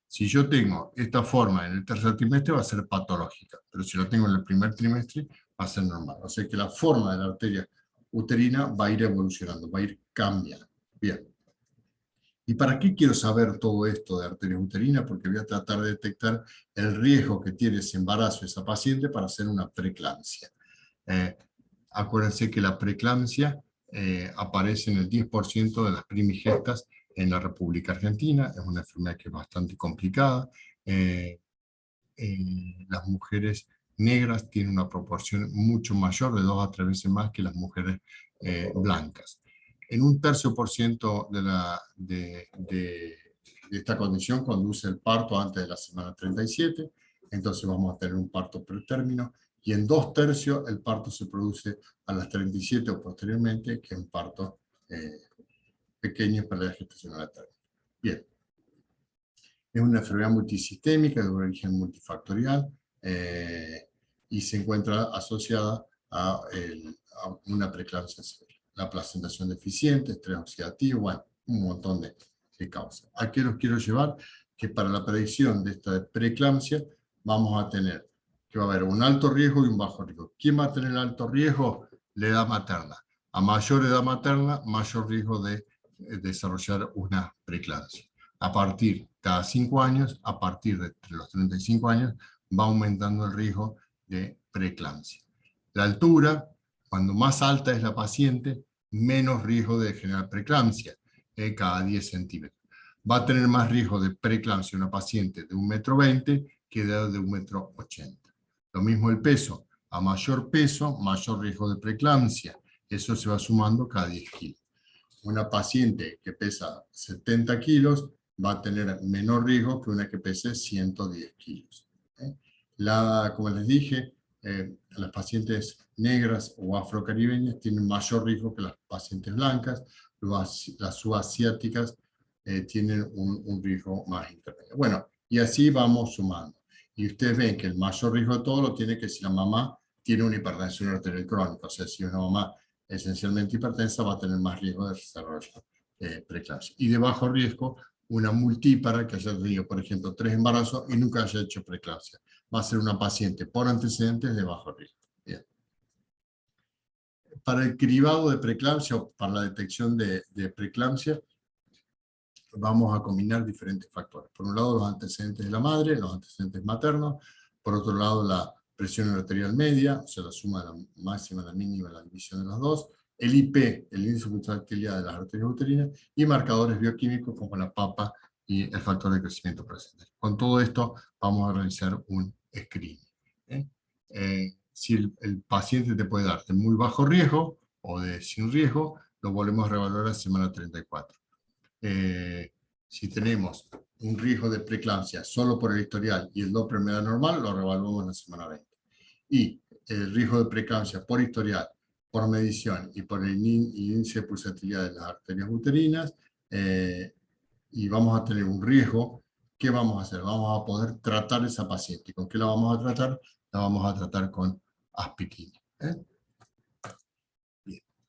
Si yo tengo esta forma en el tercer trimestre va a ser patológica, pero si lo tengo en el primer trimestre va a ser normal. O sea que la forma de la arteria uterina va a ir evolucionando, va a ir cambiando. Bien. ¿Y para qué quiero saber todo esto de arteria uterina? Porque voy a tratar de detectar el riesgo que tiene ese embarazo, esa paciente, para hacer una preeclampsia. Acuérdense que la preeclampsia aparece en el 10% de las primigestas en la República Argentina. Es una enfermedad que es bastante complicada. Las mujeres negras tienen una proporción mucho mayor, de 2 a 3 veces más que las mujeres blancas. En un tercio por ciento de esta condición conduce el parto antes de la semana 37, entonces vamos a tener un parto pretérmino, y en 2/3 el parto se produce a las 37 o posteriormente, que es un parto pequeño para la gestación a la término. Bien. Es una enfermedad multisistémica de origen multifactorial y se encuentra asociada a una preeclampsia severa. La placentación deficiente, estrés oxidativo, bueno, un montón de causas. ¿A qué los quiero llevar? Que para la predicción de esta preeclampsia vamos a tener que va a haber un alto riesgo y un bajo riesgo. ¿Quién va a tener alto riesgo? La edad materna. A mayor edad materna, mayor riesgo de desarrollar una preeclampsia. A partir, cada 5 años, a partir de los 35 años, va aumentando el riesgo de preeclampsia. La altura, cuando más alta es la paciente, menos riesgo de generar preeclampsia, cada 10 centímetros. Va a tener más riesgo de preeclampsia una paciente de 1,20 m que de 1,80 m. Lo mismo el peso. A mayor peso, mayor riesgo de preeclampsia. Eso se va sumando cada 10 kilos. Una paciente que pesa 70 kilos va a tener menor riesgo que una que pese 110 kilos. Como les dije, las pacientes negras o afrocaribeñas tienen mayor riesgo que las pacientes blancas, las subasiáticas tienen un riesgo más intermedio. Bueno, y así vamos sumando. Y ustedes ven que el mayor riesgo de todo lo tiene que si la mamá tiene una hipertensión arterial crónica, o sea, si una mamá esencialmente hipertensa va a tener más riesgo de desarrollar preeclampsia. Y de bajo riesgo, una multípara que haya tenido, por ejemplo, 3 embarazos y nunca haya hecho preeclampsia. Va a ser una paciente por antecedentes de bajo riesgo. Bien. Para el cribado de preeclampsia o para la detección de preeclampsia, vamos a combinar diferentes factores. Por un lado, los antecedentes de la madre, los antecedentes maternos. Por otro lado, la presión arterial media, o sea, la suma de la máxima, la mínima, la división de las dos. El IP, el índice de contractilidad de las arterias uterinas, y marcadores bioquímicos como la PAPA y el factor de crecimiento presente. Con todo esto vamos a realizar un screening. Si el paciente te puede dar de muy bajo riesgo o de sin riesgo, lo volvemos a reevaluar a semana 34. Si tenemos un riesgo de preeclampsia solo por el historial y el Doppler me da normal, lo reevaluamos en la semana 20. Y el riesgo de preeclampsia por historial, por medición y por el índice de pulsatilidad de las arterias uterinas, y vamos a tener un riesgo, ¿qué vamos a hacer? Vamos a poder tratar a esa paciente. ¿Y con qué la vamos a tratar? La vamos a tratar con aspirina.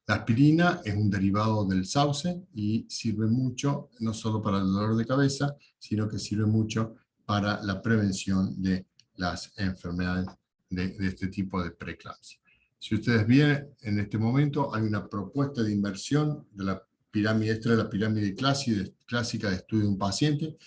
La aspirina es un derivado del sauce y sirve mucho, no solo para el dolor de cabeza, sino que sirve mucho para la prevención de las enfermedades de este tipo de preeclampsia. Si ustedes ven, en este momento hay una propuesta de inversión de la pirámide, esta de la pirámide clásica de estudio de un paciente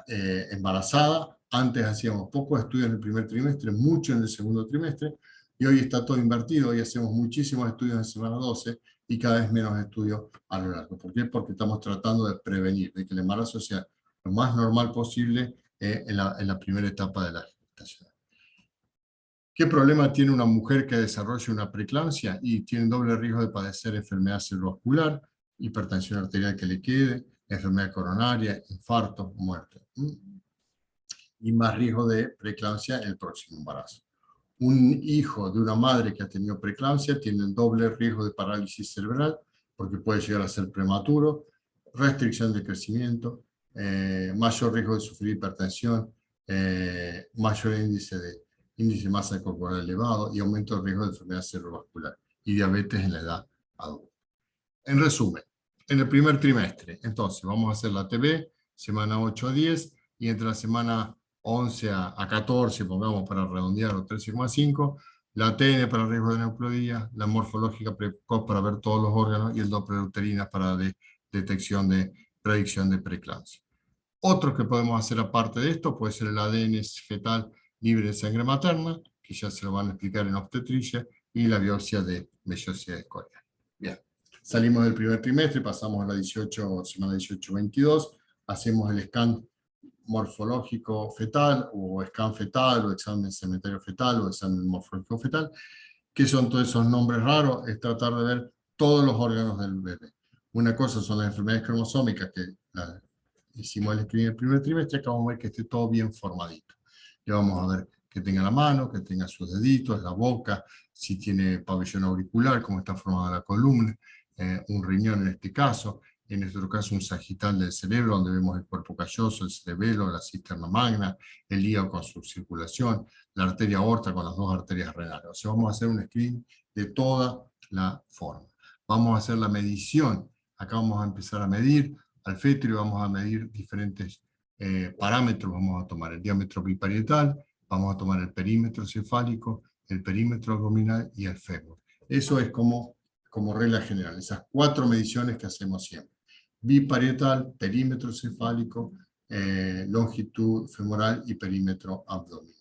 embarazada. Antes hacíamos pocos estudios en el primer trimestre, mucho en el segundo trimestre, y hoy está todo invertido. Hoy hacemos muchísimos estudios en semana 12 y cada vez menos estudios a lo largo. ¿Por qué? Porque estamos tratando de prevenir, de que el embarazo sea lo más normal posible en la primera etapa de la gestación. ¿Qué problema tiene una mujer que desarrolla una preeclampsia y tiene doble riesgo de padecer enfermedad cerebrovascular, hipertensión arterial que le quede, enfermedad coronaria, infarto, muerte? Y más riesgo de preeclampsia en el próximo embarazo. Un hijo de una madre que ha tenido preeclampsia tiene el doble riesgo de parálisis cerebral, porque puede llegar a ser prematuro, restricción de crecimiento, mayor riesgo de sufrir hipertensión, mayor índice de masa corporal elevado y aumento de riesgo de enfermedad cerebrovascular y diabetes en la edad adulta. En resumen, en el primer trimestre, entonces, vamos a hacer la TB, semana 8 a 10, y entre la semana 11 a 14, pongamos para redondear, o 13,5, la TN para riesgo de neuploidía, la morfológica precoz para ver todos los órganos y el Doppler uterina para detección de predicción de preeclampsia. Otros que podemos hacer aparte de esto puede ser el ADN fetal libre de sangre materna, que ya se lo van a explicar en obstetricia, y la biopsia de vellosidad escorial. Bien, salimos del primer trimestre, pasamos a la semana 18-22, hacemos el scan morfológico fetal, o scan fetal, o examen cementerio fetal, o examen morfológico fetal. ¿Qué son todos esos nombres raros? Es tratar de ver todos los órganos del bebé. Una cosa son las enfermedades cromosómicas, que hicimos el screening en el primer trimestre, acá vamos a ver que esté todo bien formadito. Le vamos a ver que tenga la mano, que tenga sus deditos, la boca, si tiene pabellón auricular, cómo está formada la columna, un riñón en este caso, en nuestro caso un sagital del cerebro, donde vemos el cuerpo calloso, el cerebelo, la cisterna magna, el hígado con su circulación, la arteria aorta con las dos arterias renales. O sea, vamos a hacer un screen de toda la forma. Vamos a hacer la medición. Acá vamos a empezar a medir al feto y vamos a medir diferentes parámetros. Vamos a tomar el diámetro biparietal, vamos a tomar el perímetro cefálico, el perímetro abdominal y el fémur. Eso es como regla general, esas 4 mediciones que hacemos siempre. Biparietal, perímetro cefálico, longitud femoral y perímetro abdominal.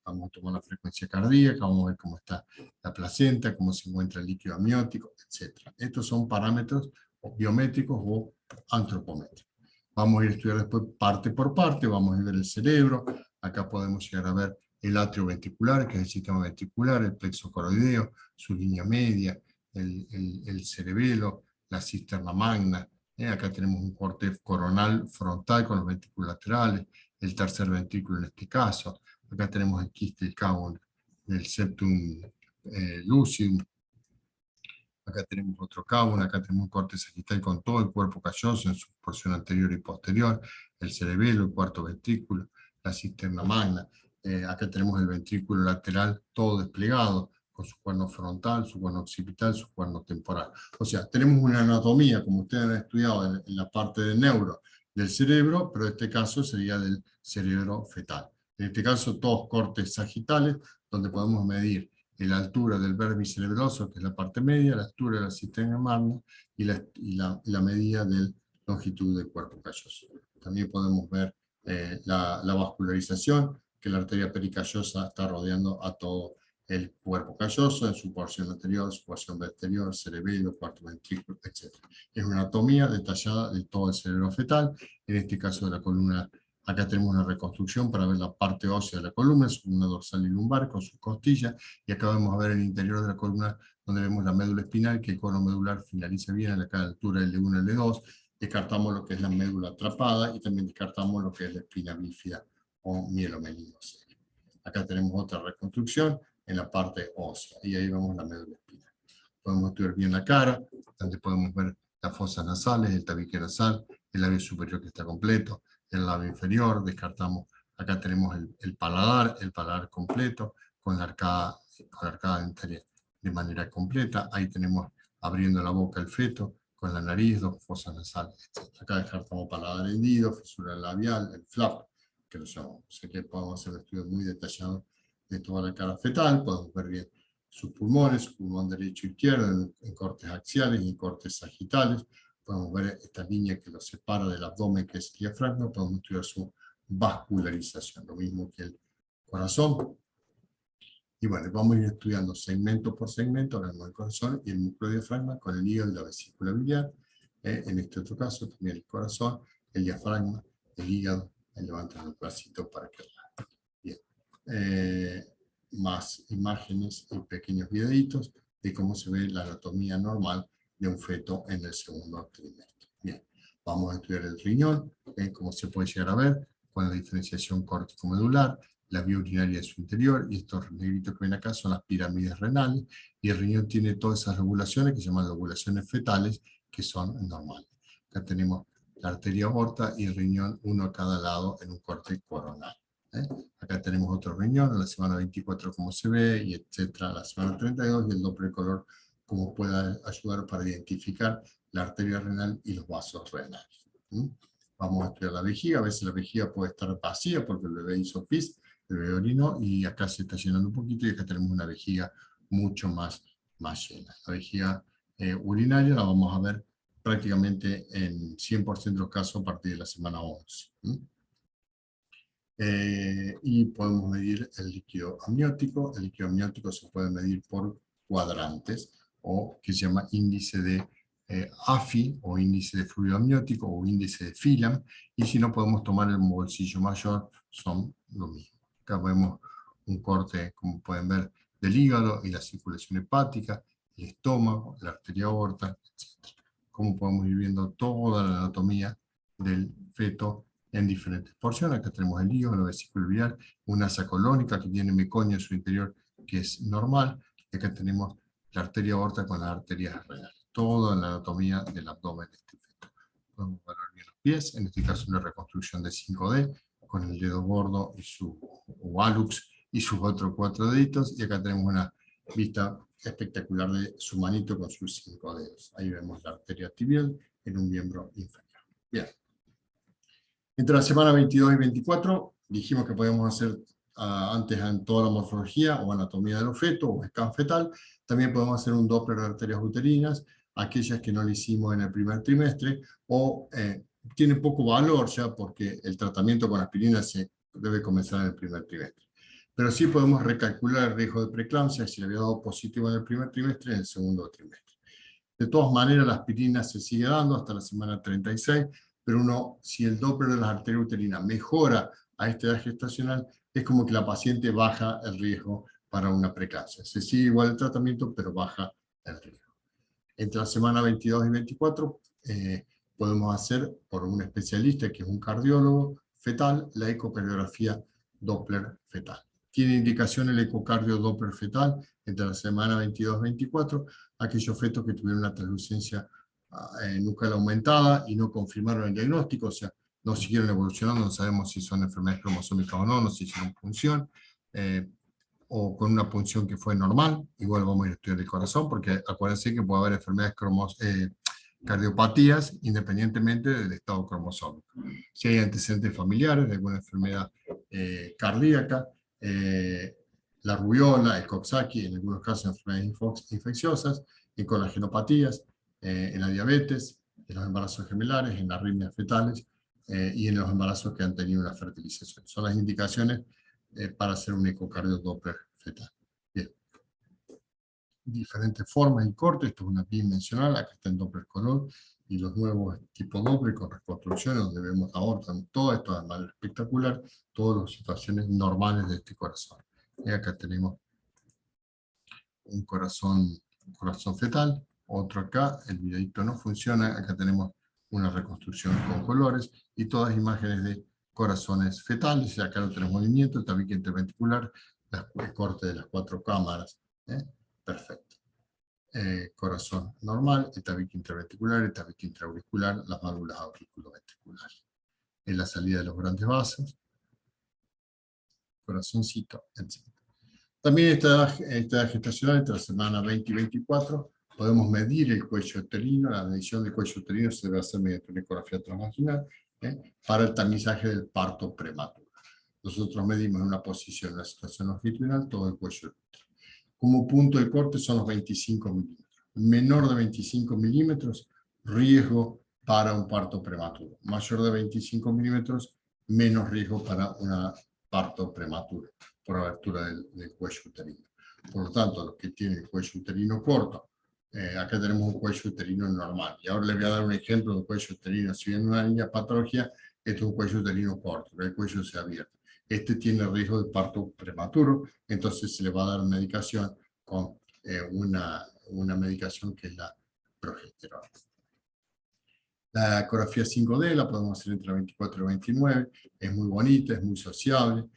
Vamos a tomar la frecuencia cardíaca, vamos a ver cómo está la placenta, cómo se encuentra el líquido amniótico, etc. Estos son parámetros biométricos o antropométricos. Vamos a ir a estudiar después parte por parte, vamos a ver el cerebro, acá podemos llegar a ver el atrio ventricular, que es el sistema ventricular, el plexo coroideo, su línea media, el cerebelo, la cisterna magna. Acá tenemos un corte coronal frontal con los ventrículos laterales, el tercer ventrículo en este caso. Acá tenemos el quiste del cabo del septum lucidum. Acá tenemos otro cabo, acá tenemos un corte sagital con todo el cuerpo calloso en su porción anterior y posterior, el cerebelo, el cuarto ventrículo, la cisterna magna. Acá tenemos el ventrículo lateral todo desplegado, con su cuerno frontal, su cuerno occipital, su cuerno temporal. O sea, tenemos una anatomía, como ustedes han estudiado en la parte del neuro, del cerebro, pero en este caso sería del cerebro fetal. En este caso, todos cortes sagitales, donde podemos medir la altura del vértice cerebroso, que es la parte media, la altura de la cisterna magna y la medida de longitud del cuerpo calloso. También podemos ver la vascularización, que la arteria pericallosa está rodeando a todo el cuerpo calloso, en su porción anterior, su porción posterior, cerebelo, cuarto ventrículo, etc. Es una anatomía detallada de todo el cerebro fetal, en este caso de la columna. Acá tenemos una reconstrucción para ver la parte ósea de la columna, su columna dorsal y lumbar con sus costillas, y acá vamos a ver el interior de la columna, donde vemos la médula espinal, que el cono medular finaliza bien a la altura L1 y L2, descartamos lo que es la médula atrapada, y también descartamos lo que es la espina bífida o mielomenino. Acá tenemos otra reconstrucción en la parte ósea, y ahí vemos la médula espinal. Podemos estudiar bien la cara, donde podemos ver las fosas nasales, el tabique nasal, el labio superior que está completo, el labio inferior, descartamos, acá tenemos el paladar completo, con la arcada dentaria de manera completa, ahí tenemos abriendo la boca el feto, con la nariz, dos fosas nasales, etc. Acá descartamos paladar hendido, fisura labial, el flap, que lo llamamos. Así que podemos hacer un estudio muy detallado de toda la cara fetal, podemos ver bien sus pulmones, su pulmón derecho e izquierdo, en cortes axiales y en cortes sagitales. Podemos ver esta línea que lo separa del abdomen, que es el diafragma, podemos estudiar su vascularización, lo mismo que el corazón. Y bueno, vamos a ir estudiando segmento por segmento, ahora el corazón y el músculo diafragma con el hígado y la vesícula biliar. En este otro caso, también el corazón, el diafragma, el hígado, levantan el bracito para que bien. Más imágenes y pequeños videitos de cómo se ve la anatomía normal de un feto en el segundo trimestre. Bien, vamos a estudiar el riñón, cómo se puede llegar a ver, con la diferenciación córtico-medular, la vía urinaria de su interior, y estos negritos que ven acá son las pirámides renales, y el riñón tiene todas esas lobulaciones que se llaman lobulaciones fetales, que son normales. Acá tenemos la arteria aorta y el riñón, uno a cada lado en un corte coronal. Acá tenemos otro riñón, a la semana 24 como se ve, y etcétera, a la semana 32, y el doble color como pueda ayudar para identificar la arteria renal y los vasos renales. Vamos a estudiar la vejiga, a veces la vejiga puede estar vacía porque el bebé hizo pis, el bebé orinó, y acá se está llenando un poquito, y acá tenemos una vejiga mucho más llena. La vejiga urinaria la vamos a ver prácticamente en 100% de los casos a partir de la semana 11. Y podemos medir el líquido amniótico. El líquido amniótico se puede medir por cuadrantes, o que se llama índice de AFI, o índice de fluido amniótico, o índice de Phelan, y si no podemos tomar el bolsillo mayor, son lo mismo. Acá vemos un corte, como pueden ver, del hígado y la circulación hepática, el estómago, la arteria aorta, etc. Como podemos ir viendo toda la anatomía del feto en diferentes porciones. Acá tenemos el hígado, la vesícula biliar, una asa colónica que tiene meconio en su interior, que es normal, y acá tenemos la arteria aorta con las arterias renales. Toda la anatomía del abdomen de este feto. Podemos ver bien los pies, en este caso una reconstrucción de 5D, con el dedo gordo y su hallux y sus otros 4 deditos, y acá tenemos una vista espectacular de su manito con sus 5 dedos. Ahí vemos la arteria tibial en un miembro inferior. Bien. Entre la semana 22 y 24 dijimos que podíamos hacer antes en toda la morfología o anatomía del feto o scan fetal. También podemos hacer un Doppler de arterias uterinas, aquellas que no lo hicimos en el primer trimestre, o tienen poco valor ya porque el tratamiento con aspirina se debe comenzar en el primer trimestre. Pero sí podemos recalcular el riesgo de preeclampsia si le había dado positivo en el primer trimestre en el segundo trimestre. De todas maneras, la aspirina se sigue dando hasta la semana 36, pero si el Doppler de las arterias uterinas mejora a esta edad gestacional, es como que la paciente baja el riesgo para una preeclampsia. Se sigue igual el tratamiento, pero baja el riesgo. Entre la semana 22 y 24 podemos hacer, por un especialista que es un cardiólogo fetal, la ecocardiografía Doppler fetal. Tiene indicación el ecocardio Doppler fetal entre la semana 22 y 24, aquellos fetos que tuvieron una translucencia nucal aumentada y no confirmaron el diagnóstico, o sea, no siguieron evolucionando, no sabemos si son enfermedades cromosómicas o no, no se hicieron punción, o con una punción que fue normal, igual vamos a ir a estudiar el corazón, porque acuérdense que puede haber enfermedades cardiopatías independientemente del estado cromosómico. Si hay antecedentes familiares de alguna enfermedad cardíaca, la rubiola, el Coxsackie, en algunos casos enfermedades infecciosas, en colagenopatías, en la diabetes, en los embarazos gemelares, en las arritmias fetales y en los embarazos que han tenido una fertilización. Son las indicaciones para hacer un ecocardio Doppler fetal. Bien. Diferentes formas y cortes, esto es una bidimensional, acá está el Doppler color, y los nuevos tipos Doppler con reconstrucciones donde vemos aorta, todo esto de manera espectacular, todas las situaciones normales de este corazón. Y acá tenemos un corazón fetal, otro acá, el videito no funciona, acá tenemos una reconstrucción con colores, y todas imágenes de corazones fetales, acá no tenemos movimiento, el tabique interventricular, el corte de las 4 cámaras, perfecto. Corazón normal, el tabique interventricular, el tabique intraauricular, las válvulas auriculoventriculares. En la salida de los grandes vasos, corazoncito, etc. También esta edad gestacional, entre la semana 20 y 24, podemos medir el cuello uterino. La medición del cuello uterino se debe hacer mediante una ecografía transvaginal para el tamizaje del parto prematuro. Nosotros medimos en una posición, en una situación longitudinal, todo el cuello uterino. Como punto de corte son los 25 milímetros. Menor de 25 milímetros, riesgo para un parto prematuro. Mayor de 25 milímetros, menos riesgo para un parto prematuro por abertura del cuello uterino. Por lo tanto, los que tienen el cuello uterino corto, acá tenemos un cuello uterino normal. Y ahora les voy a dar un ejemplo de cuello uterino. Si bien una niña patología, esto es un cuello uterino corto, el cuello se abierto. Este tiene riesgo de parto prematuro, entonces se le va a dar medicación con una medicación que es la progesterona. La ecografía 5D la podemos hacer entre 24 y 29, es muy bonita, es muy sociable,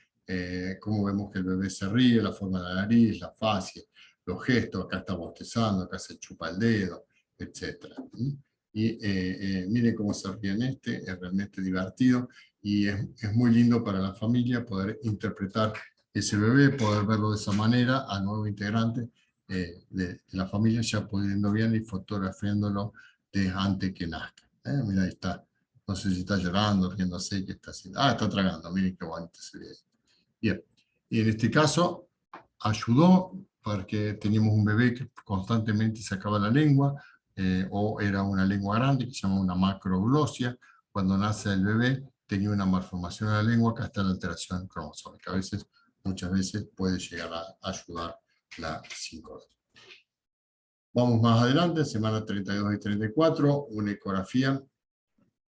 como vemos que el bebé se ríe, la forma de la nariz, la fascia, los gestos, acá está bostezando, acá se chupa el dedo, etc. Y miren cómo se ríe en es realmente divertido y es muy lindo para la familia poder interpretar ese bebé, poder verlo de esa manera al nuevo integrante de la familia ya pudiendo bien y fotografiándolo desde antes que nazca. Mira, ahí está. No sé si está llorando, riéndose, ¿qué está haciendo? Ah, está tragando, miren qué bonito se ve. Bien, y en este caso ayudó porque teníamos un bebé que constantemente sacaba la lengua, o era una lengua grande que se llama una macroglosia. Cuando nace el bebé tenía una malformación en la lengua, acá está la alteración cromosómica. Muchas veces puede llegar a ayudar la 5D. Vamos más adelante, semana 32 y 34, una ecografía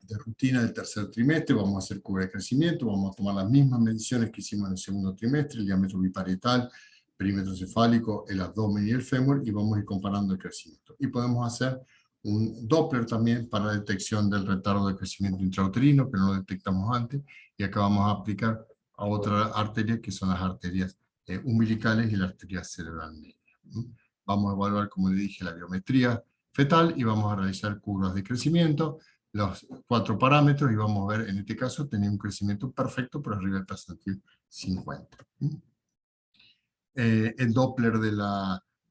de rutina del tercer trimestre. Vamos a hacer curva de crecimiento, vamos a tomar las mismas mediciones que hicimos en el segundo trimestre, el diámetro biparietal, perímetro cefálico, el abdomen y el fémur, y vamos a ir comparando el crecimiento. Y podemos hacer un Doppler también para la detección del retardo de crecimiento intrauterino, que no lo detectamos antes, y acá vamos a aplicar a otra arteria, que son las arterias umbilicales y la arteria cerebral media. Vamos a evaluar, como le dije, la biometría fetal, y vamos a realizar curvas de crecimiento, los 4 parámetros, y vamos a ver, en este caso, tenía un crecimiento perfecto por arriba del percentil 50. El Doppler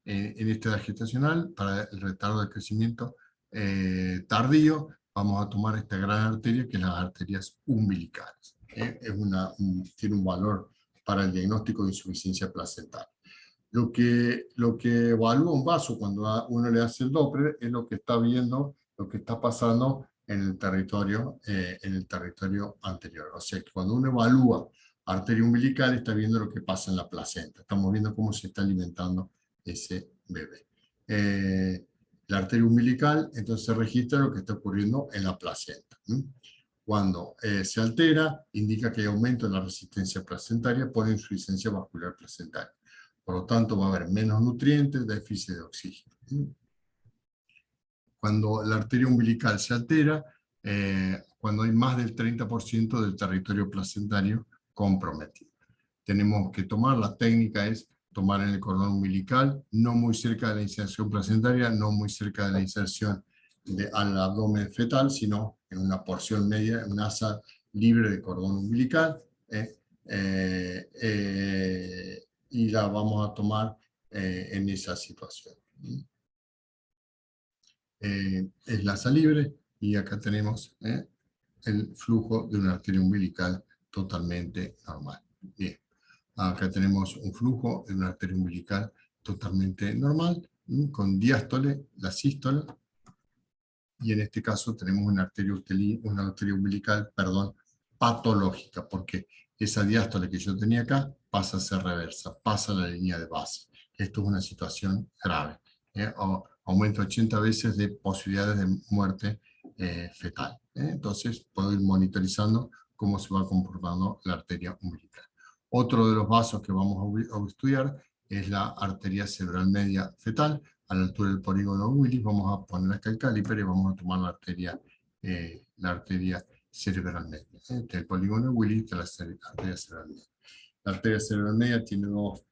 en esta edad gestacional, para el retardo de crecimiento tardío, vamos a tomar esta gran arteria, que es las arterias umbilicales. Tiene un valor para el diagnóstico de insuficiencia placental. Lo que evalúa un vaso cuando uno le hace el Doppler es lo que está viendo, lo que está pasando en el territorio anterior. O sea, que cuando uno evalúa arteria umbilical, está viendo lo que pasa en la placenta. Estamos viendo cómo se está alimentando ese bebé. La arteria umbilical, entonces, se registra lo que está ocurriendo en la placenta. Cuando se altera, indica que hay aumento en la resistencia placentaria por insuficiencia vascular placentaria. Por lo tanto, va a haber menos nutrientes, déficit de oxígeno. Cuando la arteria umbilical se altera, cuando hay más del 30% del territorio placentario comprometido. Tenemos que tomar, la técnica es tomar en el cordón umbilical, no muy cerca de la inserción placentaria, no muy cerca de la inserción al abdomen fetal, sino en una porción media, en una asa libre de cordón umbilical, y la vamos a tomar en esa situación. Es la asa libre, y acá tenemos el flujo de una arteria umbilical totalmente normal. Bien, acá tenemos un flujo de una arteria umbilical totalmente normal, con diástole, la sístole, y en este caso tenemos una arteria umbilical, patológica, porque esa diástole que yo tenía acá pasa a ser reversa, pasa a la línea de base. Esto es una situación grave. Aumenta 80 veces de posibilidades de muerte fetal. Entonces puedo ir monitorizando cómo se va comportando la arteria umbilical. Otro de los vasos que vamos a estudiar es la arteria cerebral media fetal. A la altura del polígono Willis vamos a poner acá el caliper y vamos a tomar la arteria cerebral media. El polígono Willis de la arteria cerebral media. La arteria cerebral media tiene dos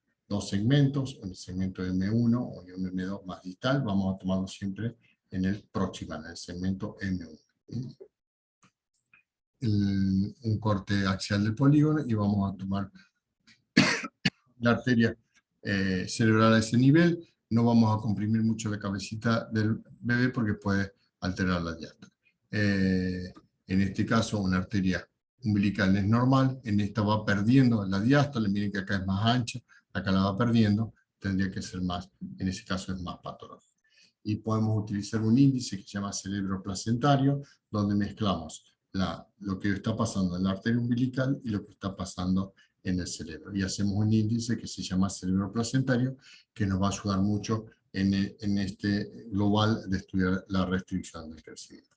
segmentos, un segmento M1 y un M2 más distal. Vamos a tomarlo siempre en el proximal, en el segmento M1. Un corte axial del polígono, y vamos a tomar la arteria cerebral a ese nivel. No vamos a comprimir mucho la cabecita del bebé porque puede alterar la diástole. En este caso, una arteria umbilical es normal, en esta va perdiendo la diástole, miren que acá es más ancha, acá la va perdiendo, tendría que ser más, en ese caso es más patológico. Y podemos utilizar un índice que se llama cerebro placentario, donde mezclamos lo que está pasando en la arteria umbilical y lo que está pasando en el cerebro. Y hacemos un índice que se llama cerebro placentario, que nos va a ayudar mucho en este global de estudiar la restricción del crecimiento.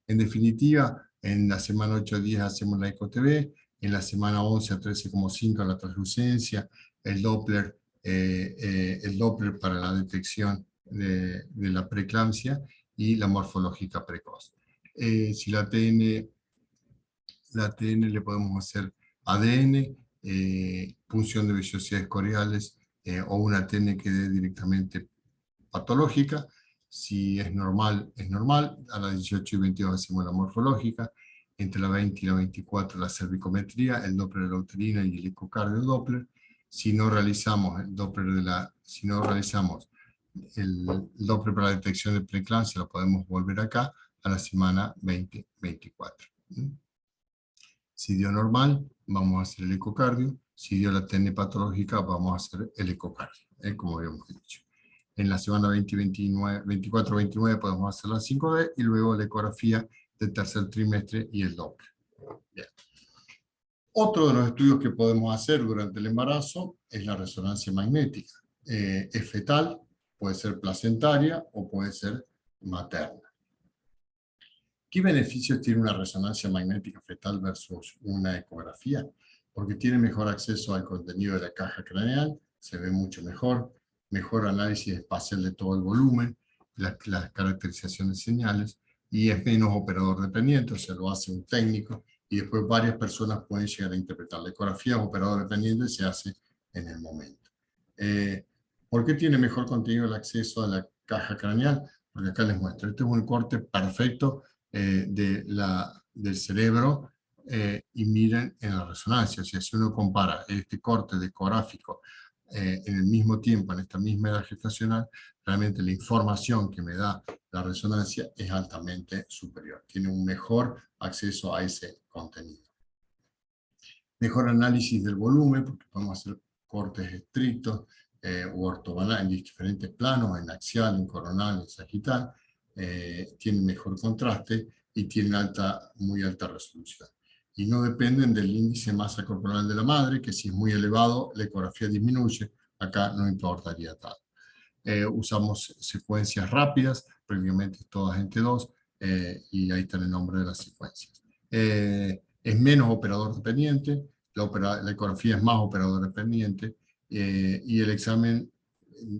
En definitiva, en la semana 8 a 10 hacemos la ECO-TV, en la semana 11 a 13,5 la translucencia, el Doppler para la detección de la preeclampsia y la morfológica precoz. Si la ATN le podemos hacer ADN, punción de vellosidades coreales, o una ATN que dé directamente patológica. Si es normal, es normal. A las 18 y 22 hacemos la morfológica. Entre la 20 y la 24 la cervicometría, el Doppler de la uterina y el ecocardio Doppler. Si no realizamos el Doppler el Doppler para la detección de preeclampsia, lo podemos volver acá a la semana 20-24. Si dio normal, vamos a hacer el ecocardio. Si dio la TN patológica, vamos a hacer el ecocardio, como habíamos dicho. En la semana 24-29 podemos hacer la 5D y luego la ecografía del tercer trimestre y el Doppler. Bien. Otro de los estudios que podemos hacer durante el embarazo es la resonancia magnética. Es fetal, Puede ser placentaria o puede ser materna. ¿Qué beneficios tiene una resonancia magnética fetal versus una ecografía? Porque tiene mejor acceso al contenido de la caja craneal, se ve mucho mejor, mejor análisis espacial de todo el volumen, las caracterizaciones de señales, y es menos operador dependiente, o sea, lo hace un técnico, y después varias personas pueden llegar a interpretar. La ecografía operador dependiente se hace en el momento. ¿Por qué tiene mejor contenido el acceso a la caja craneal? Porque acá les muestro, este es un corte perfecto del cerebro, y miren en la resonancia. O sea, si uno compara este corte ecográfico en el mismo tiempo, en esta misma edad gestacional, realmente la información que me da la resonancia es altamente superior. Tiene un mejor acceso a ese contenido. Mejor análisis del volumen, porque podemos hacer cortes estrictos o ortogonales en diferentes planos, en axial, en coronal, en sagital. Tiene mejor contraste y tienen muy alta resolución. Y no dependen del índice de masa corporal de la madre, que si es muy elevado, la ecografía disminuye. Acá no importaría tal. Usamos secuencias rápidas, prácticamente todas en T2, y ahí está el nombre de las secuencias. Es menos operador dependiente, la ecografía es más operador dependiente, y el examen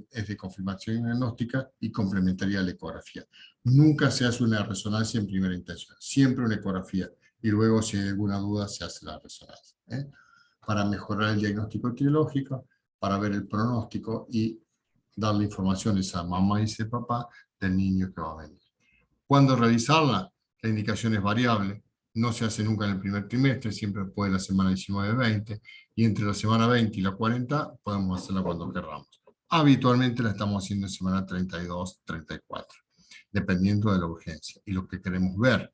es de confirmación diagnóstica y complementaría a la ecografía. Nunca se hace una resonancia en primera intención, siempre una ecografía, y luego si hay alguna duda se hace la resonancia, para mejorar el diagnóstico etiológico, para ver el pronóstico y darle información a esa mamá y ese papá del niño que va a venir. ¿Cuándo realizarla? La indicación es variable, no se hace nunca en el primer trimestre, siempre después de la semana 19-20, y entre la semana 20 y la 40 podemos hacerla cuando querramos. Habitualmente la estamos haciendo en semana 32-34, dependiendo de la urgencia y lo que queremos ver.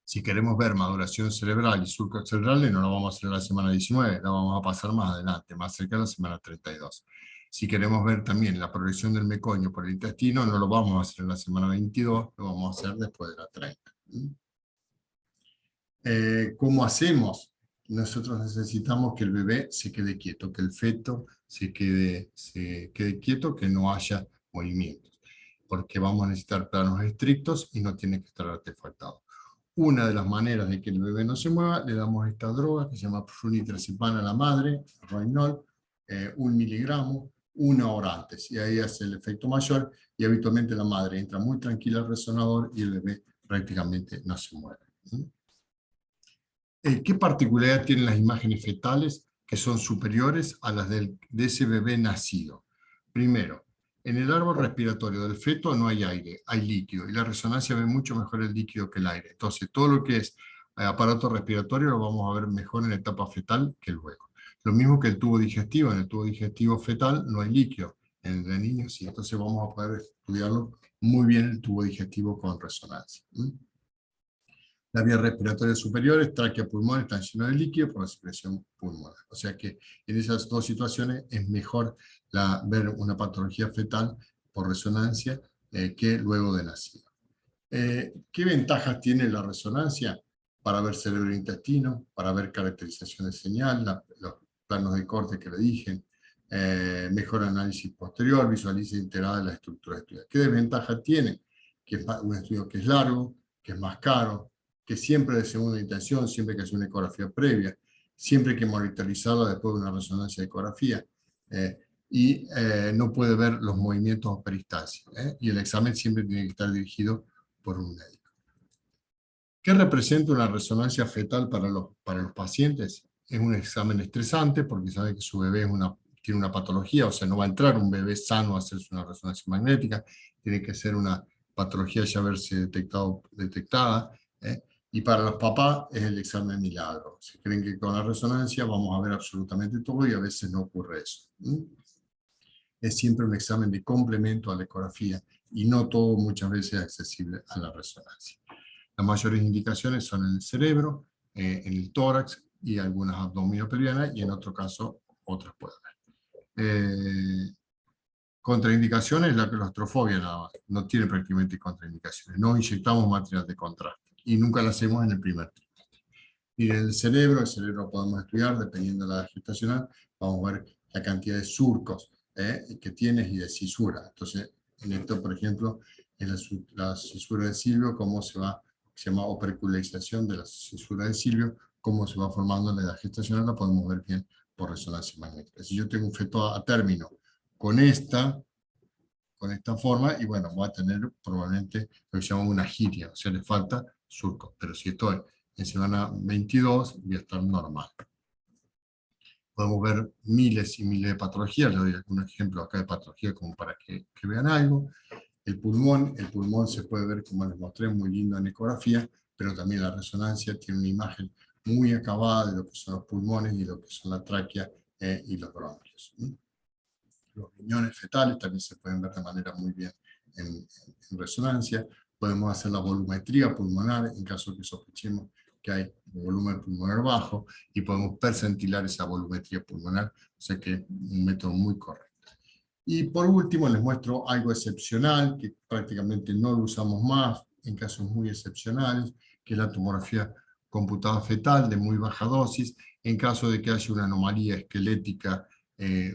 Si queremos ver maduración cerebral y surcos cerebrales, no la vamos a hacer en la semana 19, la vamos a pasar más adelante, más cerca de la semana 32. Si queremos ver también la progresión del meconio por el intestino, no lo vamos a hacer en la semana 22, lo vamos a hacer después de la 30. ¿Cómo hacemos? Nosotros necesitamos que el bebé se quede quieto, que el feto se quede quieto, que no haya movimientos, porque vamos a necesitar planos estrictos y no tiene que estar artefactado. Una de las maneras de que el bebé no se mueva, le damos esta droga que se llama flunitrazepam a la madre, Rohypnol, 1 miligramo, 1 hora antes, y ahí hace el efecto mayor, y habitualmente la madre entra muy tranquila al resonador y el bebé prácticamente no se mueve. ¿Qué particularidad tienen las imágenes fetales que son superiores a las de ese bebé nacido? Primero, en el árbol respiratorio del feto no hay aire, hay líquido, y la resonancia ve mucho mejor el líquido que el aire. Entonces, todo lo que es aparato respiratorio lo vamos a ver mejor en la etapa fetal que luego. Lo mismo que el tubo digestivo, en el tubo digestivo fetal no hay líquido, en el de niños sí, entonces vamos a poder estudiarlo muy bien el tubo digestivo con resonancia. Las vías respiratorias superiores, tráquea, pulmón, están llenos de líquido por la secreción pulmonar. O sea que en esas dos situaciones es mejor ver una patología fetal por resonancia que luego de nacido. ¿Qué ventajas tiene la resonancia? Para ver cerebro e intestino, para ver caracterización de señal, los planos de corte que le dije, mejor análisis posterior, visualiza integrada la estructura de estudio. ¿Qué desventaja tiene? Que es un estudio que es largo, que es más caro, que siempre de segunda intención, siempre que hace una ecografía previa, siempre hay que monitorizarla después de una resonancia de ecografía, y no puede ver los movimientos o peristasis, y el examen siempre tiene que estar dirigido por un médico. ¿Qué representa una resonancia fetal para los pacientes? Es un examen estresante porque sabe que su bebé tiene una patología, o sea, no va a entrar un bebé sano a hacerse una resonancia magnética, tiene que ser una patología ya haberse detectada, y para los papás es el examen milagro. Si creen que con la resonancia vamos a ver absolutamente todo y a veces no ocurre eso. Es siempre un examen de complemento a la ecografía y no todo muchas veces es accesible a la resonancia. Las mayores indicaciones son en el cerebro, en el tórax y algunas abdominopelvianas, y en otro caso otras puede haber. Contraindicaciones, la claustrofobia nada más, no tiene prácticamente contraindicaciones. No inyectamos material de contraste y nunca lo hacemos en el primer trimestre. Y en el cerebro podemos estudiar, dependiendo de la edad gestacional, vamos a ver la cantidad de surcos que tienes y de cisura. Entonces, en esto, por ejemplo, en la cisura del silvio, cómo se llama opercularización de la cisura del silvio, cómo se va formando en la edad gestacional, la podemos ver bien por resonancia magnética. Si yo tengo un feto a término con esta forma, y bueno, voy a tener probablemente lo que se llama una giria, o sea, le falta surco, pero si estoy en semana 22, voy a estar normal. Podemos ver miles y miles de patologías, les doy algunos ejemplos acá de patología como para que vean algo. El pulmón se puede ver, como les mostré, muy lindo en ecografía, pero también la resonancia tiene una imagen muy acabada de lo que son los pulmones y lo que son la tráquea y los bronquios. Los riñones fetales también se pueden ver de manera muy bien en resonancia. Podemos hacer la volumetría pulmonar en caso que sospechemos que hay un volumen pulmonar bajo y podemos percentilar esa volumetría pulmonar, o sea que es un método muy correcto. Y por último les muestro algo excepcional, que prácticamente no lo usamos más en casos muy excepcionales, que es la tomografía computada fetal de muy baja dosis, en caso de que haya una anomalía esquelética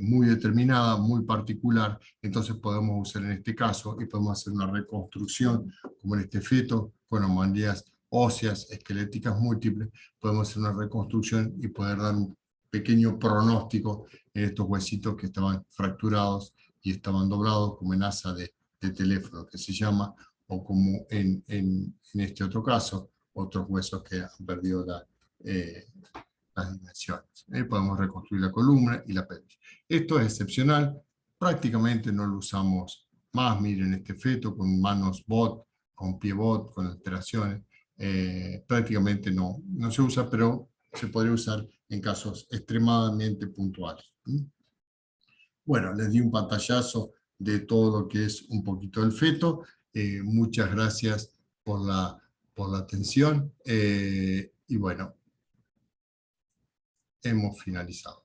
muy determinada, muy particular, entonces podemos usar en este caso y podemos hacer una reconstrucción, como en este feto, con anomalías óseas, esqueléticas múltiples, podemos hacer una reconstrucción y poder dar un pequeño pronóstico en estos huesitos que estaban fracturados y estaban doblados como en asa de teléfono, que se llama, o como en este otro caso, otros huesos que han perdido las dimensiones. Podemos reconstruir la columna y la pelvis. Esto es excepcional, prácticamente no lo usamos más. Miren este feto con manos bot, con pie bot, con alteraciones. Prácticamente no se usa, pero se podría usar en casos extremadamente puntuales. Bueno, les di un pantallazo de todo lo que es un poquito el feto. Muchas gracias por la atención. Y bueno, hemos finalizado.